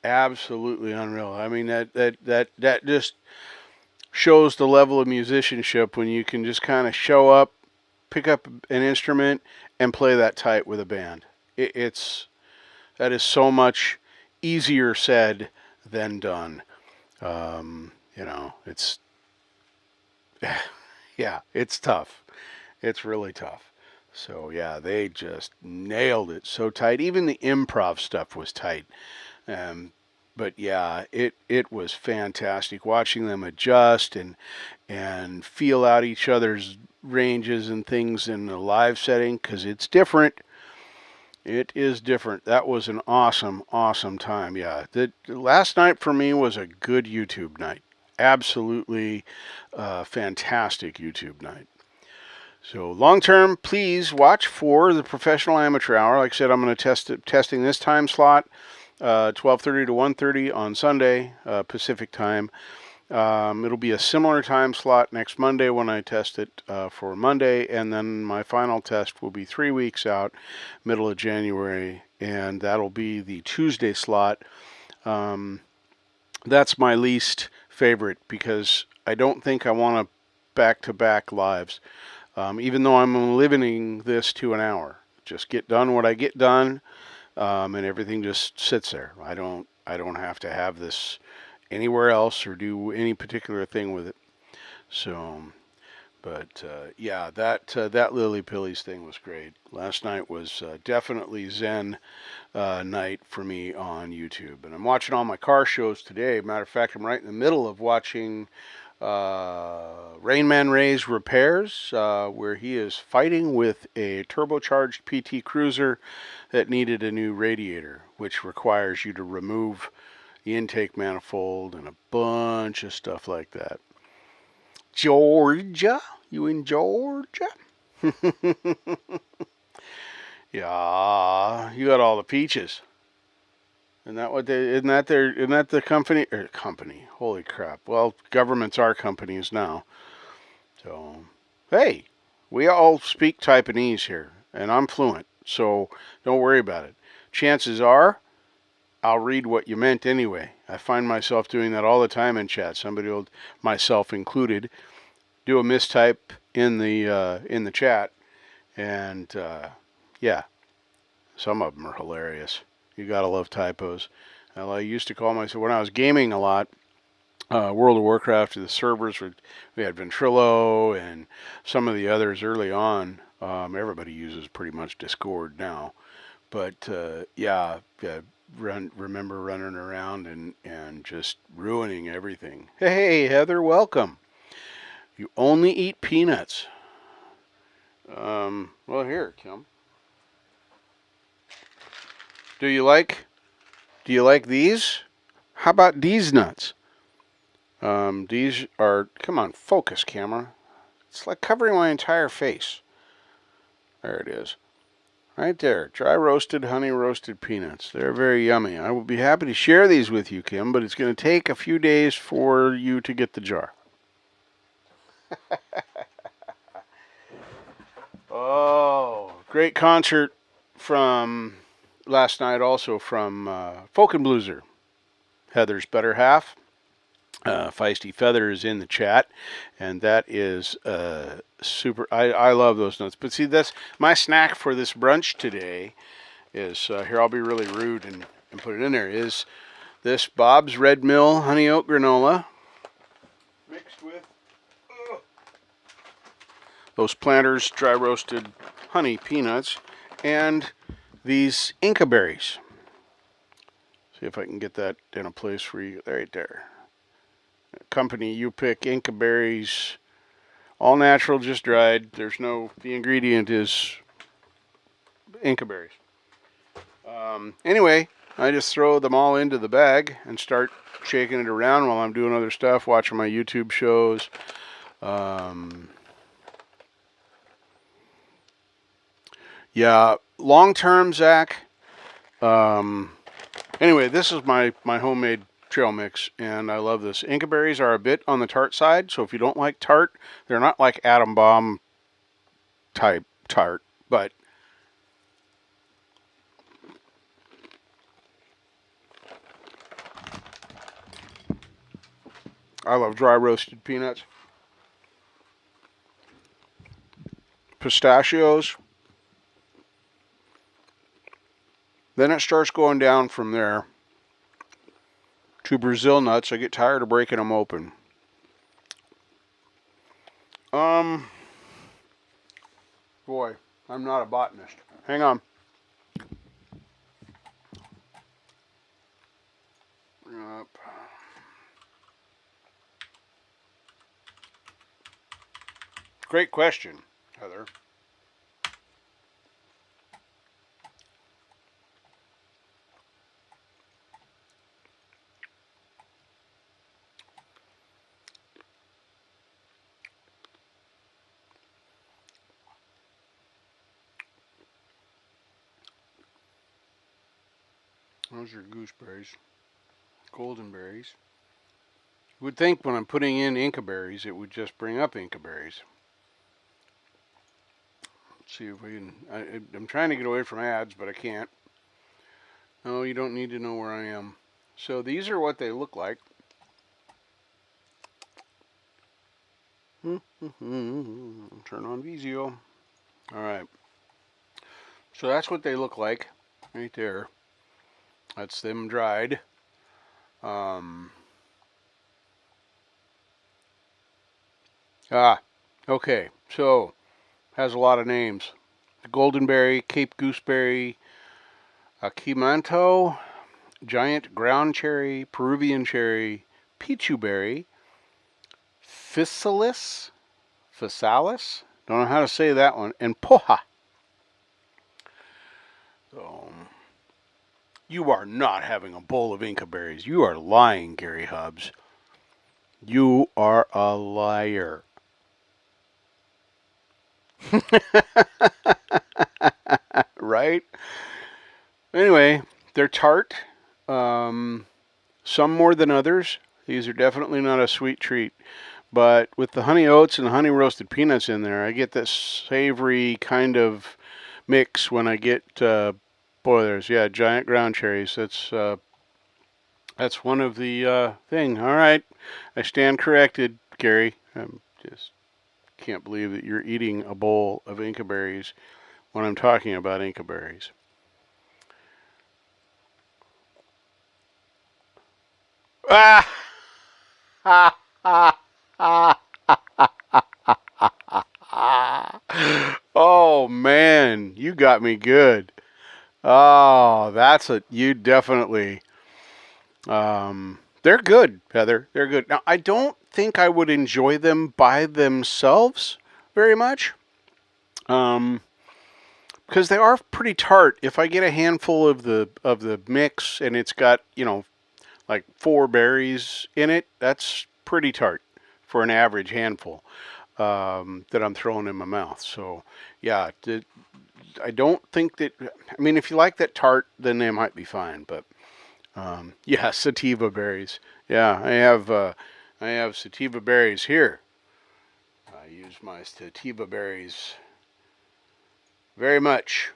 Absolutely unreal. I mean, that just shows the level of musicianship when you can just kind of show up, pick up an instrument, and play that tight with a band. It's that is so much easier said than done. It's yeah, it's tough. It's really tough. So yeah, they just nailed it so tight. Even the improv stuff was tight. Um, but yeah, it was fantastic watching them adjust and feel out each other's ranges and things in a live setting because it's different. It is different. That was an awesome time. Yeah, the last night for me was a good YouTube night. Absolutely fantastic YouTube night. So long term, please watch for the professional amateur hour. Like I said, I'm going to testing this time slot, 12:30 to 1:30 on Sunday Pacific time. It'll be a similar time slot next Monday when I test it for Monday, and then my final test will be 3 weeks out, middle of January, and that'll be the Tuesday slot. That's my least favorite because I don't think I want to back-to-back lives, even though I'm limiting this to an hour. Just get done what I get done, and everything just sits there. I don't have to have this anywhere else or do any particular thing with it. So, but yeah, that Lily Pillies thing was great. Last night was definitely Zen night for me on YouTube, and I'm watching all my car shows today. Matter of fact, I'm right in the middle of watching Rain Man Ray's repairs, where he is fighting with a turbocharged PT Cruiser that needed a new radiator, which requires you to remove the intake manifold and a bunch of stuff like that. Georgia? You in Georgia? Yeah, you got all the peaches. Isn't that what they? Isn't that the company? Company. Holy crap! Well, governments are companies now. So, hey, we all speak Taiwanese here, and I'm fluent. So don't worry about it. Chances are, I'll read what you meant anyway. I find myself doing that all the time in chat. Somebody will, myself included, do a mistype in the chat, and yeah, some of them are hilarious. You gotta love typos. I used to call myself when I was gaming a lot. World of Warcraft, the servers we had Ventrilo and some of the others early on. Everybody uses pretty much Discord now, but yeah, remember running around and just ruining everything. Hey, Heather, welcome. You only eat peanuts. Well, here, Kim. Do you like these? How about these nuts? These are, come on, focus, camera. It's like covering my entire face. There it is. Right there. Dry roasted, honey roasted peanuts. They're very yummy. I will be happy to share these with you, Kim, but it's going to take a few days for you to get the jar. Oh, great concert from last night also from Folk and Blueser. Heather's better half. Feisty Feather is in the chat, and that is super. I love those nuts. But see, that's my snack for this brunch today. Is here, I'll be really rude and put it in there. Is this Bob's Red Mill honey oat granola mixed with those Planters dry roasted honey peanuts and these Inca berries. See if I can get that in a place for you. Right there. Company you pick, Inca berries, all natural, just dried. There's no, the ingredient is Inca berries. Anyway, I just throw them all into the bag and start shaking it around while I'm doing other stuff, watching my YouTube shows. Yeah, long term, Zach. Anyway, this is my homemade trail mix, and I love this. Inca berries are a bit on the tart side, so if you don't like tart, they're not like atom bomb type tart, but I love dry roasted peanuts. Pistachios. Then it starts going down from there to Brazil nuts. I get tired of breaking them open. Boy, I'm not a botanist. Hang on. Up. Great question, Heather. Those are gooseberries. Golden berries. You would think when I'm putting in Inca berries, it would just bring up Inca berries. Let's see if we can. I'm trying to get away from ads, but I can't. No, you don't need to know where I am. So these are what they look like. Turn on Vizio. All right. So that's what they look like right there. That's them dried. Okay. So has a lot of names. Goldenberry, Cape Gooseberry, Quimanto, Giant Ground Cherry, Peruvian Cherry, Pichu Berry, Physalis, don't know how to say that one, and Poha. So, you are not having a bowl of Inca berries. You are lying, Gary Hubbs. You are a liar. Right? Anyway, they're tart. Um, some more than others. These are definitely not a sweet treat. But with the honey oats and the honey roasted peanuts in there, I get this savory kind of mix when I get boy, there's giant ground cherries. That's one of the thing. All right, I stand corrected, Gary. I just can't believe that you're eating a bowl of Inca berries when I'm talking about Inca berries. Ah! Ha! Ha! Ha! Oh man, you got me good. Oh, you definitely. They're good, Heather. They're good. Now, I don't think I would enjoy them by themselves very much. Um, because they are pretty tart. If I get a handful of the mix and it's got like 4 berries in it, that's pretty tart for an average handful that I'm throwing in my mouth. So yeah, I don't think that. I mean, if you like that tart, then they might be fine. But yeah, sativa berries. Yeah, I have sativa berries here. I use my sativa berries very much.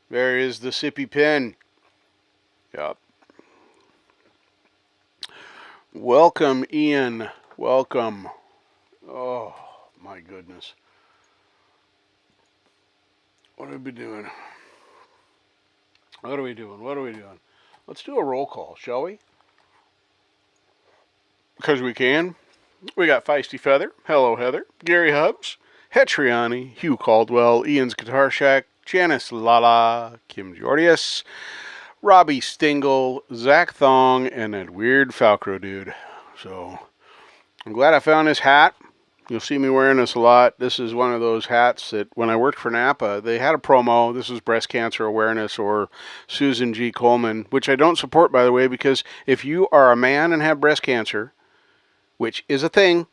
There is the sippy pen. Yep. Welcome, Ian. Welcome. Oh my goodness. What are we doing? What are we doing? What are we doing? Let's do a roll call, shall we? Because we can. We got Feisty Feather. Hello, Heather. Gary Hubbs. Hetriani. Hugh Caldwell. Ian's Guitar Shack. Janice Lala. Kim Jordius. Robbie Stingle. Zach Thong. And that weird Falcro dude. So, I'm glad I found this hat. You'll see me wearing this a lot. This is one of those hats that when I worked for Napa, they had a promo. This was breast cancer awareness or Susan G. Komen, which I don't support, by the way, because if you are a man and have breast cancer, which is a thing,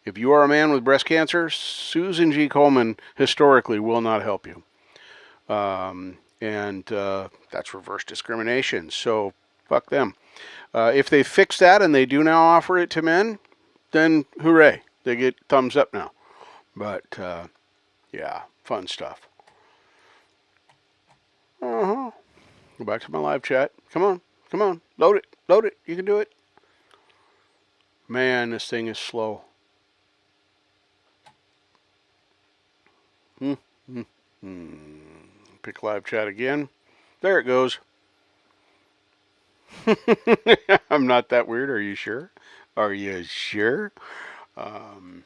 if you are a man with breast cancer, Susan G. Komen historically will not help you. And that's reverse discrimination. So fuck them. If they fix that and they do now offer it to men, then hooray. They get thumbs up now. But yeah, fun stuff. Uh-huh. Go back to my live chat. Come on. Come on. Load it. Load it. You can do it. Man, this thing is slow. Pick live chat again. There it goes. I'm not that weird. Are you sure? Are you sure? Um,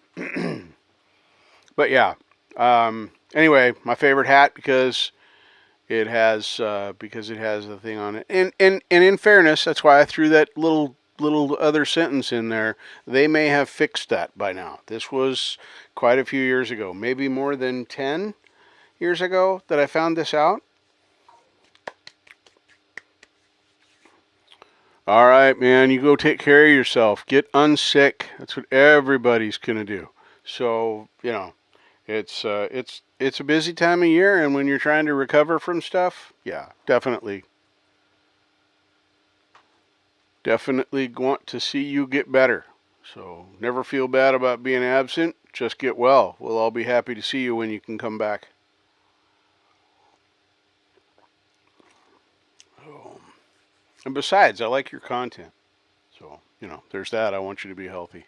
but yeah. Anyway, my favorite hat because it has the thing on it. And in fairness, that's why I threw that little other sentence in there. They may have fixed that by now. This was quite a few years ago, maybe more than 10 years ago that I found this out. All right, man, you go take care of yourself. Get unsick. That's what everybody's gonna do. So it's a busy time of year, and when you're trying to recover from stuff, yeah, definitely want to see you get better. So never feel bad about being absent. Just get well. We'll all be happy to see you when you can come back. And besides, I like your content. So, there's that. I want you to be healthy.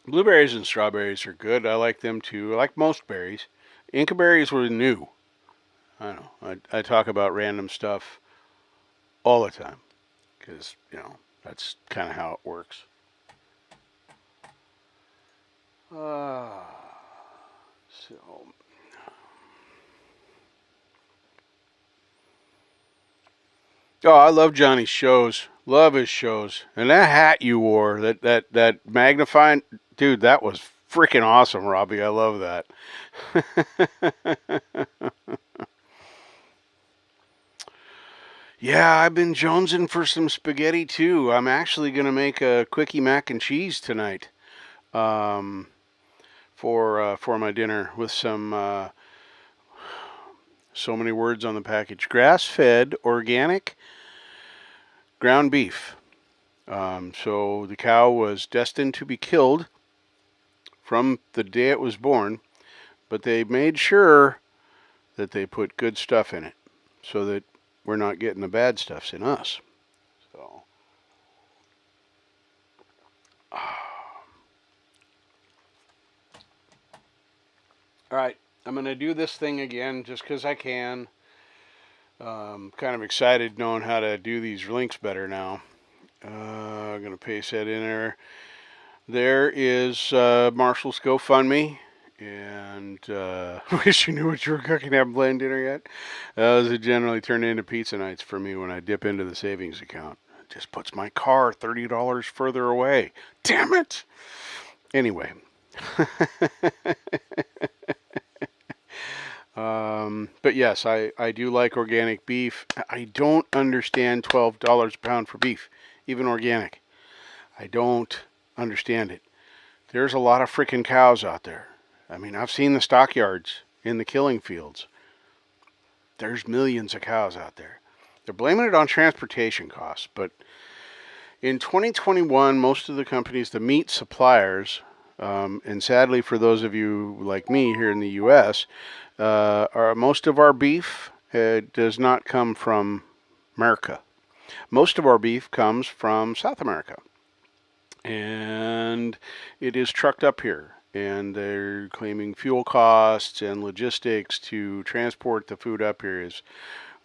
Blueberries and strawberries are good. I like them too. I like most berries. Inca berries were new. I know. I talk about random stuff all the time because, that's kind of how it works. So. Oh, I love Johnny's shows. Love his shows. And that hat you wore, that magnifying, dude, that was freaking awesome, Robbie. I love that. Yeah, I've been jonesing for some spaghetti too. I'm actually gonna make a quickie mac and cheese tonight, um, for my dinner with some so many words on the package: grass-fed, organic, ground beef. So the cow was destined to be killed from the day it was born, but they made sure that they put good stuff in it so that we're not getting the bad stuffs in us. So, all right, I'm going to do this thing again just because I can. Kind of excited knowing how to do these links better now. I'm going to paste that in there. There is Marshall's GoFundMe. And wish you knew what you were cooking. Haven't planned dinner yet. Those generally turn into pizza nights for me when I dip into the savings account. It just puts my car $30 further away. Damn it! Anyway. But yes, I do like organic beef. I don't understand $12 a pound for beef, even organic. I don't understand it. There's a lot of freaking cows out there. I mean, I've seen the stockyards in the killing fields. There's millions of cows out there. They're blaming it on transportation costs, but in 2021, most of the companies, the meat suppliers, and sadly for those of you like me here in the U.S., most of our beef does not come from America. Most of our beef comes from South America, and it is trucked up here. And they're claiming fuel costs and logistics to transport the food up here is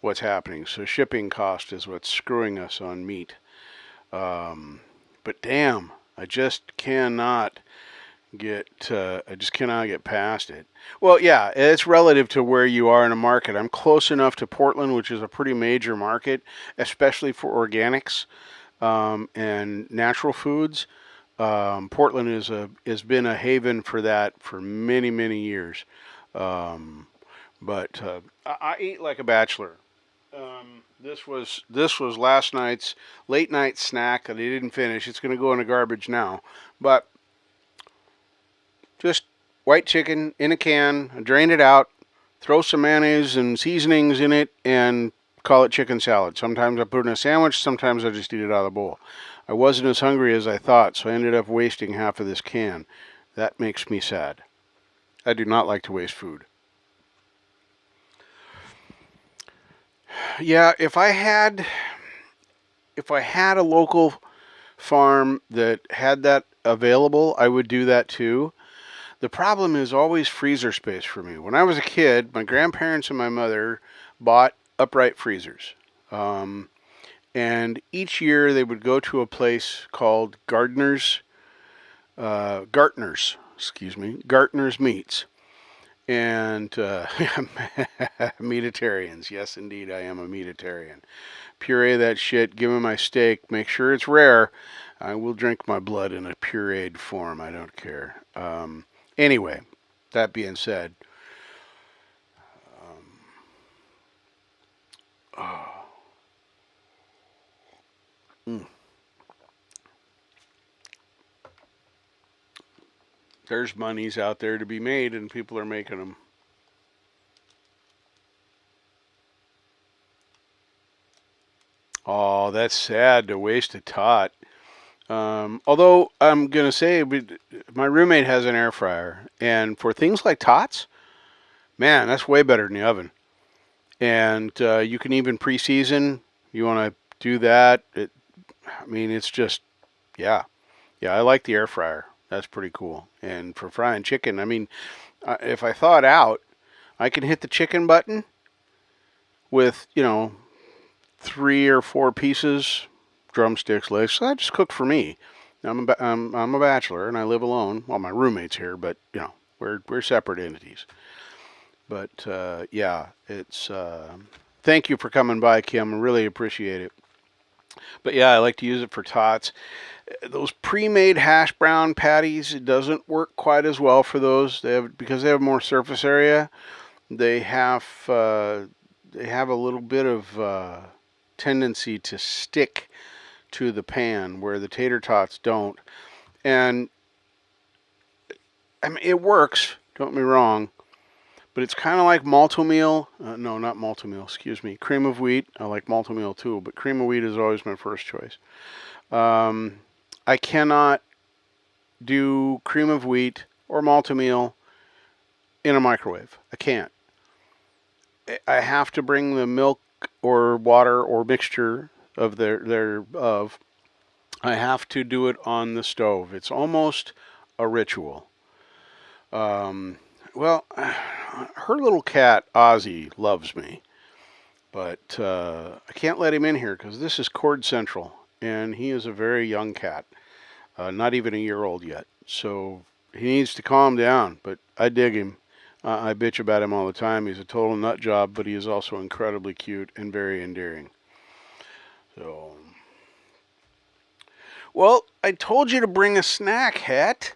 what's happening. So shipping cost is what's screwing us on meat. But damn, I just cannot get past it. Well, yeah, it's relative to where you are in a market. I'm close enough to Portland, which is a pretty major market, especially for organics and natural foods. Portland has been a haven for that for many many years. Um, but I eat like a bachelor. This was last night's late night snack that I didn't finish. It's going to go in the garbage now, but just white chicken in a can. I drain it out, throw some mayonnaise and seasonings in it, and call it chicken salad. Sometimes I put it in a sandwich. Sometimes I just eat it out of the bowl. I wasn't as hungry as I thought, so I ended up wasting half of this can. That makes me sad. I do not like to waste food. Yeah, if I had a local farm that had that available, I would do that too. The problem is always freezer space for me. When I was a kid, my grandparents and my mother bought upright freezers. Um, and each year they would go to a place called Gartner's Meats. And meatitarians. Yes, indeed, I am a meatitarian. Puree that shit, give me my steak, make sure it's rare. I will drink my blood in a pureed form. I don't care. Anyway, that being said, um, oh, mm, there's monies out there to be made, and people are making them. Oh, that's sad to waste a tot. Although I'm gonna say, my roommate has an air fryer, and for things like tots, man, that's way better than the oven. And you can even pre-season. You want to do that? I mean, it's just, yeah, yeah. I like the air fryer. That's pretty cool. And for frying chicken, I mean, if I thaw it out, I can hit the chicken button with 3 or 4 pieces, drumsticks, legs. So that just cooked for me. I'm a bachelor and I live alone. Well, my roommate's here, but we're separate entities. But yeah, it's. Thank you for coming by, Kim. I really appreciate it. But yeah, I like to use it for tots. Those pre-made hash brown patties, it doesn't work quite as well for those. Because they have more surface area. They have a little bit of tendency to stick to the pan where the tater tots don't. And I mean, it works, don't get me wrong, but it's kind of like malto-meal. No, not malto-meal, excuse me. Cream of wheat. I like malto-meal too, but cream of wheat is always my first choice. I cannot do cream of wheat or malto-meal in a microwave. I can't. I have to bring the milk or water or mixture of thereof. I have to do it on the stove. It's almost a ritual. Well, her little cat Ozzy loves me, but I can't let him in here because this is Cord Central, and he is a very young cat, not even a year old yet. So he needs to calm down. But I dig him. I bitch about him all the time. He's a total nut job, but he is also incredibly cute and very endearing. So, well, I told you to bring a snack, Het.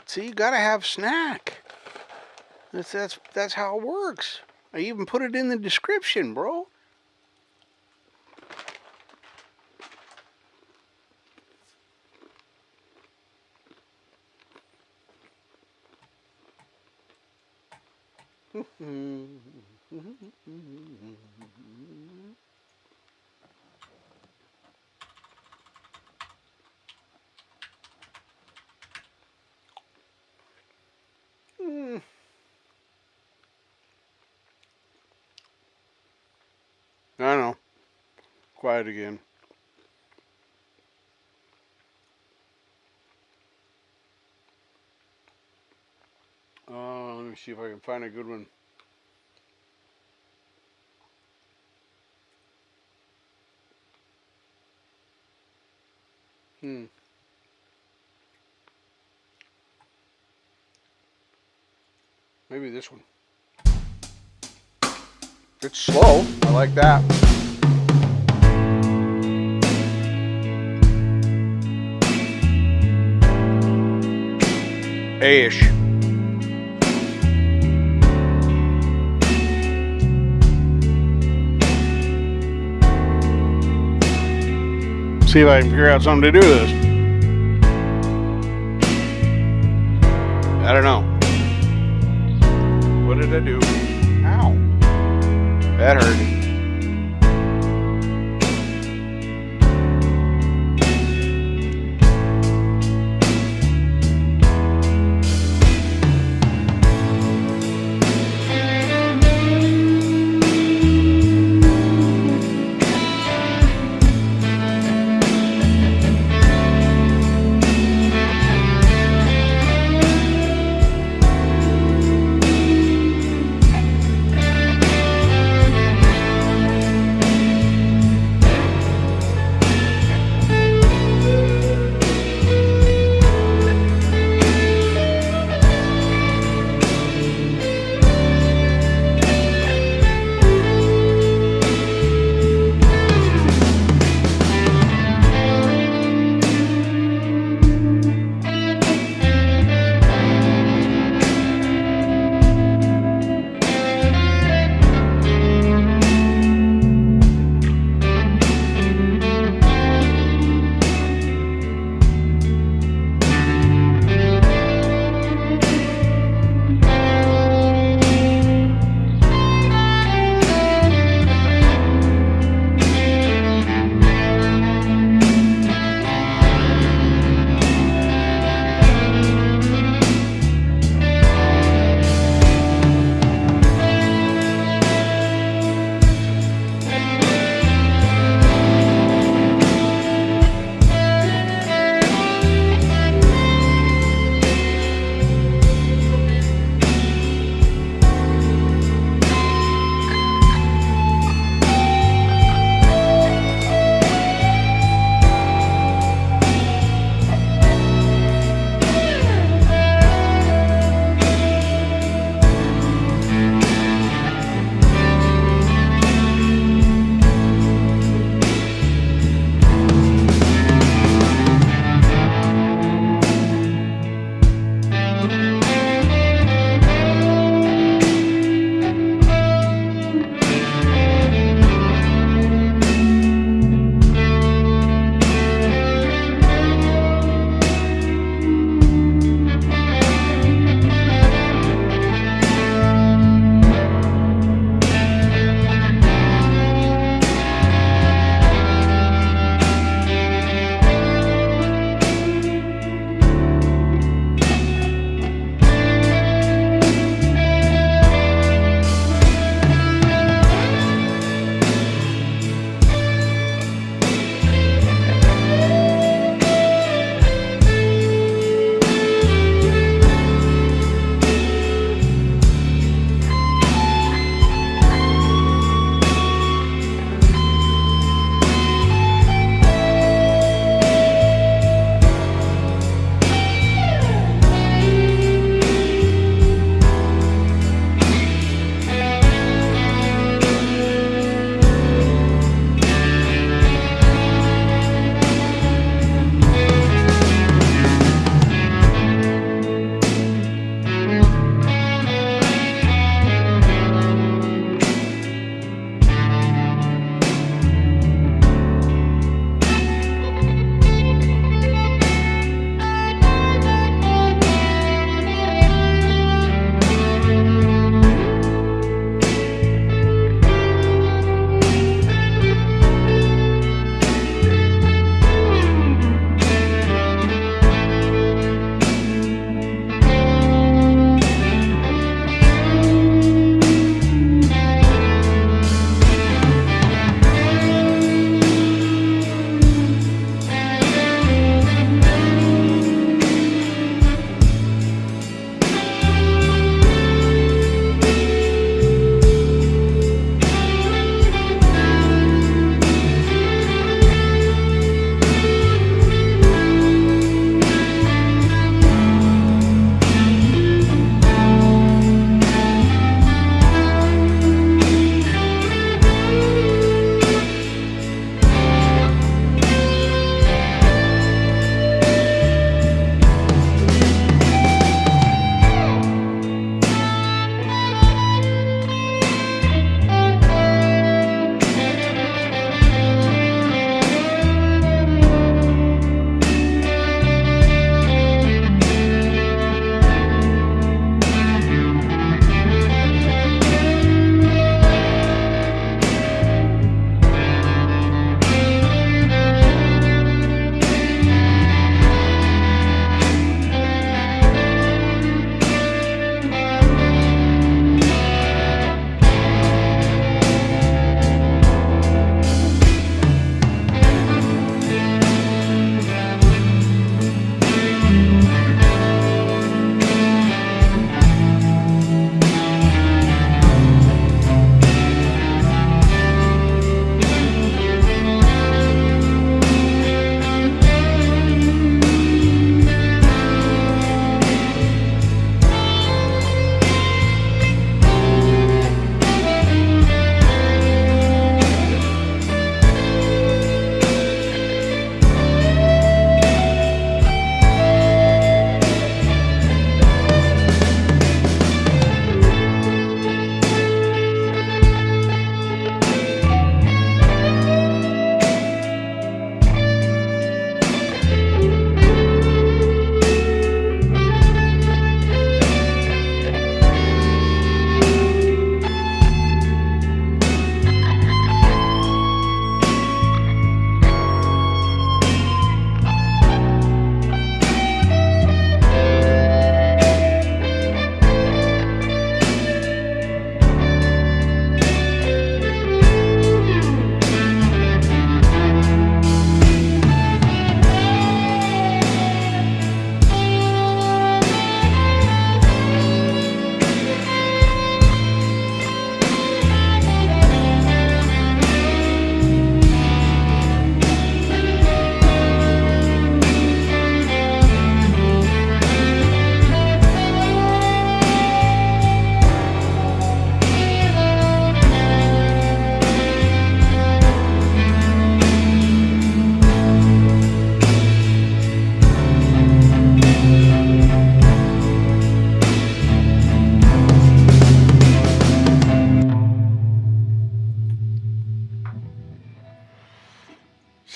See, you gotta have snack. That's how it works. I even put it in the description, bro. I know. Quiet again. Let me see if I can find a good one. Maybe this one. It's slow. I like that. A-ish. See if I can figure out something to do this. I don't know. What did I do? Ow. That hurt.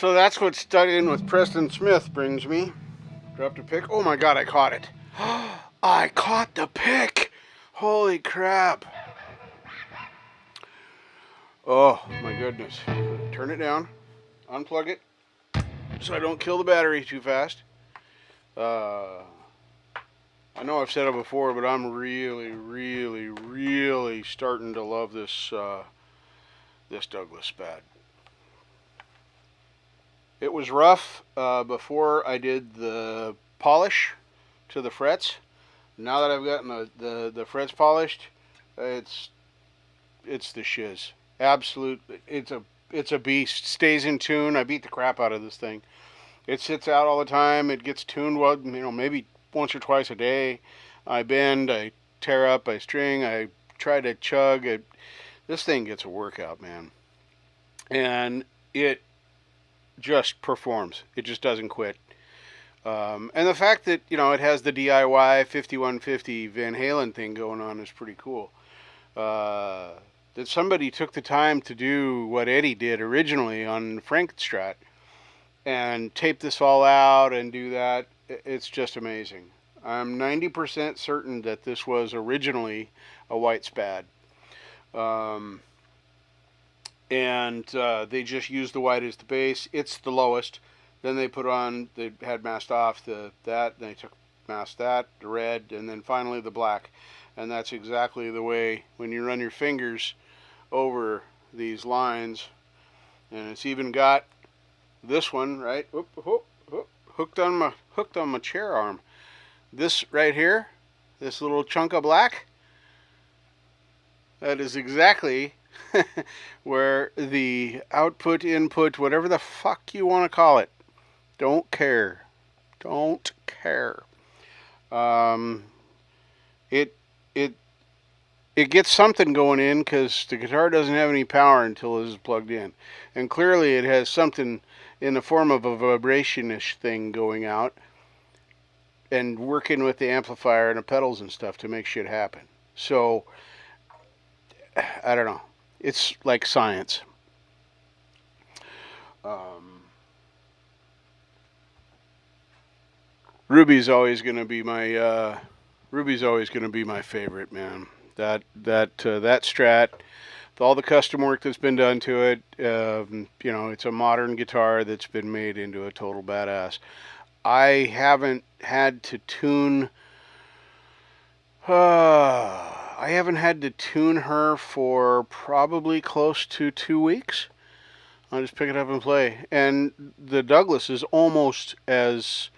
So that's what studying with Preston Smith brings me. Dropped a pick. Oh my god, I caught it. I caught the pick. Holy crap. Oh my goodness. Turn it down. Unplug it so I don't kill the battery too fast. I know I've said it before, but I'm really starting to love this this Douglas Spad. It was rough before I did the polish to the frets. Now that I've gotten the frets polished, it's the shiz. Absolute, it's a beast. Stays in tune. I beat the crap out of this thing. It sits out all the time. It gets tuned, well, maybe once or twice a day. I bend, I tear up, I string, I try to chug. This thing gets a workout, man. And it just performs. It just doesn't quit. And the fact that, it has the DIY 5150 Van Halen thing going on is pretty cool. That somebody took the time to do what Eddie did originally on Frankenstrat and tape this all out and do that. It's just amazing. I'm 90% certain that this was originally a white Spad. And they just used the white as the base. It's the lowest. Then they had masked off that, then they masked that, the red, and then finally the black. And that's exactly the way, when you run your fingers over these lines, and it's even got this one, right, hooked on my chair arm. This right here, this little chunk of black, that is exactly where the output, input, whatever the fuck you want to call it, don't care. It gets something going in because the guitar doesn't have any power until it is plugged in. And clearly it has something in the form of a vibration-ish thing going out and working with the amplifier and the pedals and stuff to make shit happen. So, I don't know. It's like science. Ruby's always going to be my favorite, man. That Strat, with all the custom work that's been done to it, it's a modern guitar that's been made into a total badass. I haven't had to tune her for probably close to 2 weeks. I'll just pick it up and play. And the Douglas is almost as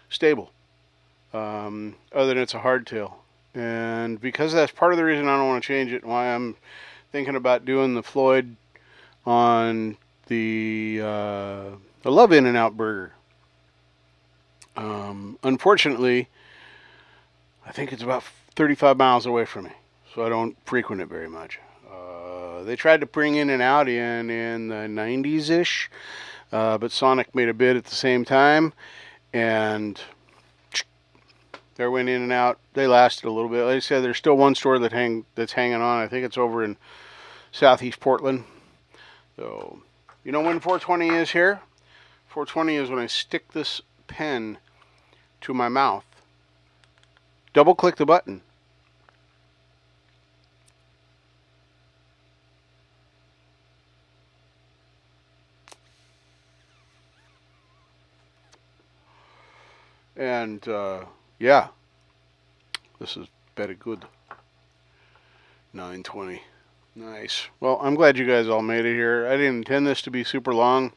stable, other than it's a hardtail. And because that's part of the reason I don't want to change it, and why I'm thinking about doing the Floyd on the Love In-N-Out Burger. Unfortunately, I think it's about 35 miles away from me, so I don't frequent it very much. They tried to bring In-N-Out in the 90s-ish, but Sonic made a bid at the same time, and there went In-N-Out. They lasted a little bit. Like I said, there's still one store that's hanging on. I think it's over in southeast Portland. So, you know when 420 is here? 420 is when I stick this pen to my mouth, double click the button, and yeah, this is very good. 920. Nice. Well, I'm glad you guys all made it here. I didn't intend this to be super long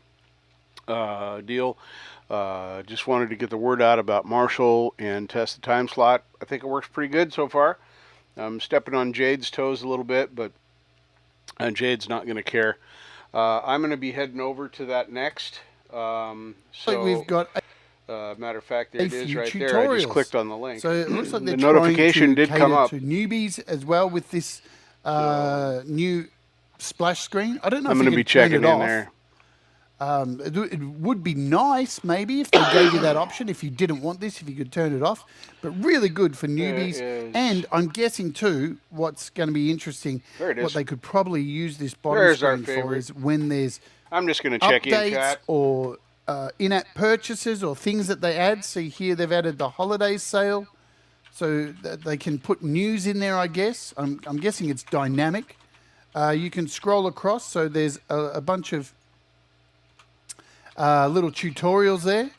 deal. Just wanted to get the word out about Marshall and test the time slot. I think it works pretty good so far. I'm stepping on Jade's toes a little bit, but Jade's not going to care. I'm going to be heading over to that next. So we've got matter of fact, there it is right there. I just clicked on the link. So it looks like the notification did come up to newbies as well with this new splash screen. I don't know. I'm going to be checking in there. It would be nice maybe if they gave you that option. If you didn't want this, if you could turn it off. But really good for There newbies. is. And I'm guessing too, what's going to be interesting, There it what is. they could probably use this bottom There's our screen for favorite. is when there's I'm just going to check in, updates chat. or in-app purchases or things that they add. See here, they've added the holiday sale, so that they can put news in there. I guess I'm guessing it's dynamic. You can scroll across, so there's a bunch of little tutorials there.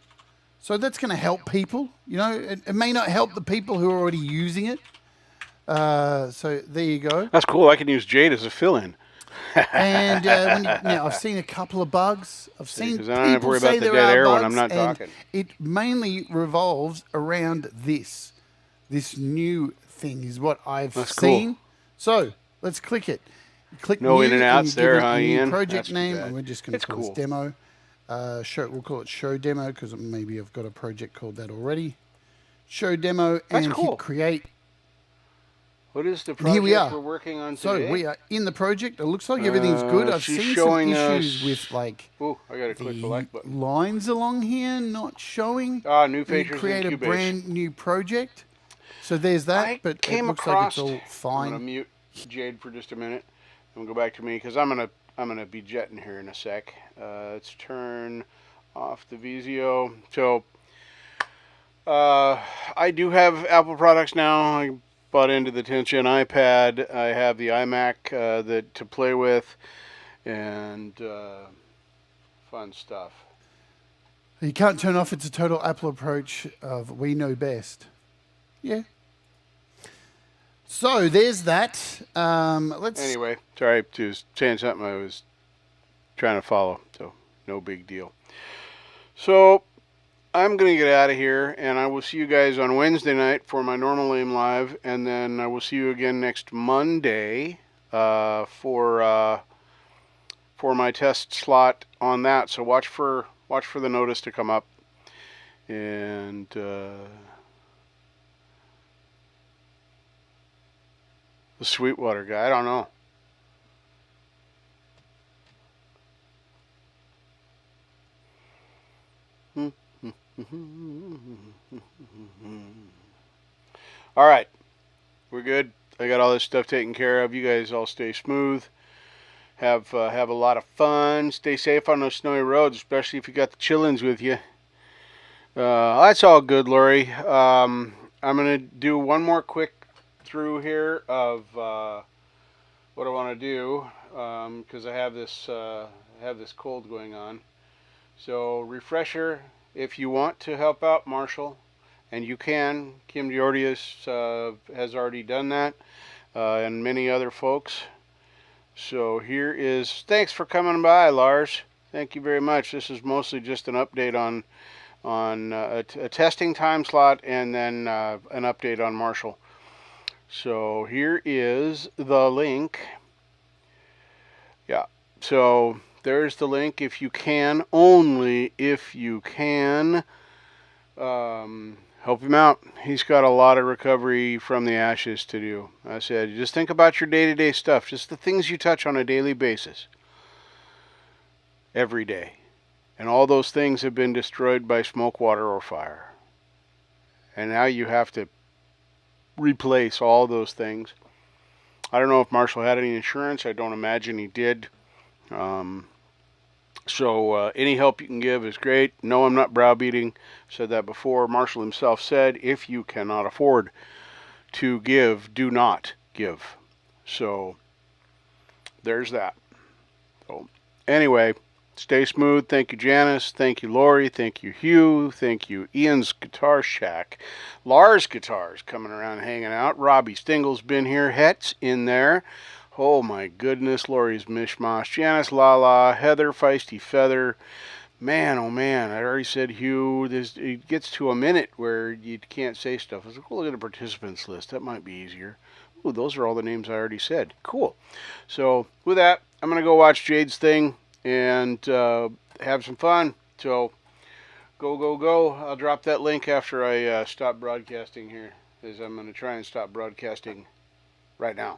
So that's going to help people. You know, it may not help the people who are already using it. So there you go. That's cool. I can use Jade as a fill-in. And now I've seen a couple of bugs. I've seen Because I don't have to people worry say about the there dead are air when bugs, I'm not and talking. it mainly revolves around this. This new thing is what I've That's seen. cool. So let's click it. You click No new, in and outs you there, give it huh, a new Ian? project That's too name, bad. and we're just going It's to call cool. this demo. We'll call it show demo because maybe I've got a project called that already. Show demo and cool. hit create. What is the And here project we are. we're working on So today? we are in the project. It looks like everything's good. I've She's seen some showing issues us... with like Ooh, I gotta click the like button. lines along here not showing. New when you features create in a Cubase. brand new project. So there's that, I but it came looks like it's across... all I'm gonna fine. mute Jade for just a minute. And we'll go back to me because I'm gonna be jetting here in a sec. Let's turn off the Vizio. So I do have Apple products now. I bought into the 10th Gen iPad. I have the iMac that to play with, and fun stuff. You can't turn off. It's a total Apple approach of we know best. Yeah. So there's that. Let's. Anyway, sorry to saying something I was trying to follow, so no big deal. So I'm going to get out of here, and I will see you guys on Wednesday night for my normal AIM Live, and then I will see you again next Monday for my test slot on that. So watch for the notice to come up, and the Sweetwater guy, I don't know. All right, we're good. I got all this stuff taken care of. You guys all stay smooth. Have a lot of fun. Stay safe on those snowy roads, especially if you got the chillins with you. That's all good, Lori. I'm gonna do one more quick through here of what I want to do because I have this cold going on. So refresher, if you want to help out Marshall, and you can, Kim Giordius has already done that, and many other folks. So here is, thanks for coming by, Lars. Thank you very much. This is mostly just an update on a testing time slot and then an update on Marshall. So here is the link. Yeah, so there's the link. If you can, only if you can, help him out. He's got a lot of recovery from the ashes to do. I said, just think about your day-to-day stuff, just the things you touch on a daily basis, every day. And all those things have been destroyed by smoke, water, or fire. And now you have to replace all those things. I don't know if Marshall had any insurance. I don't imagine he did. So any help you can give is great. No, I'm not browbeating. Said that before. Marshall himself said, if you cannot afford to give, do not give. So there's that. So anyway, stay smooth. Thank you, Janice. Thank you, Lori. Thank you, Hugh. Thank you, Ian's Guitar Shack. Lars Guitars coming around hanging out. Robbie Stingle's been here. Het's in there. Oh my goodness, Lori's Mishmash, Janice Lala, Heather Feisty Feather. Man, oh man, I already said Hugh. It gets to a minute where you can't say stuff. I was like, well, look at a participants list. That might be easier. Ooh, those are all the names I already said. Cool. So with that, I'm going to go watch Jade's thing and have some fun. So go, go, go. I'll drop that link after I stop broadcasting here, as I'm going to try and stop broadcasting right now.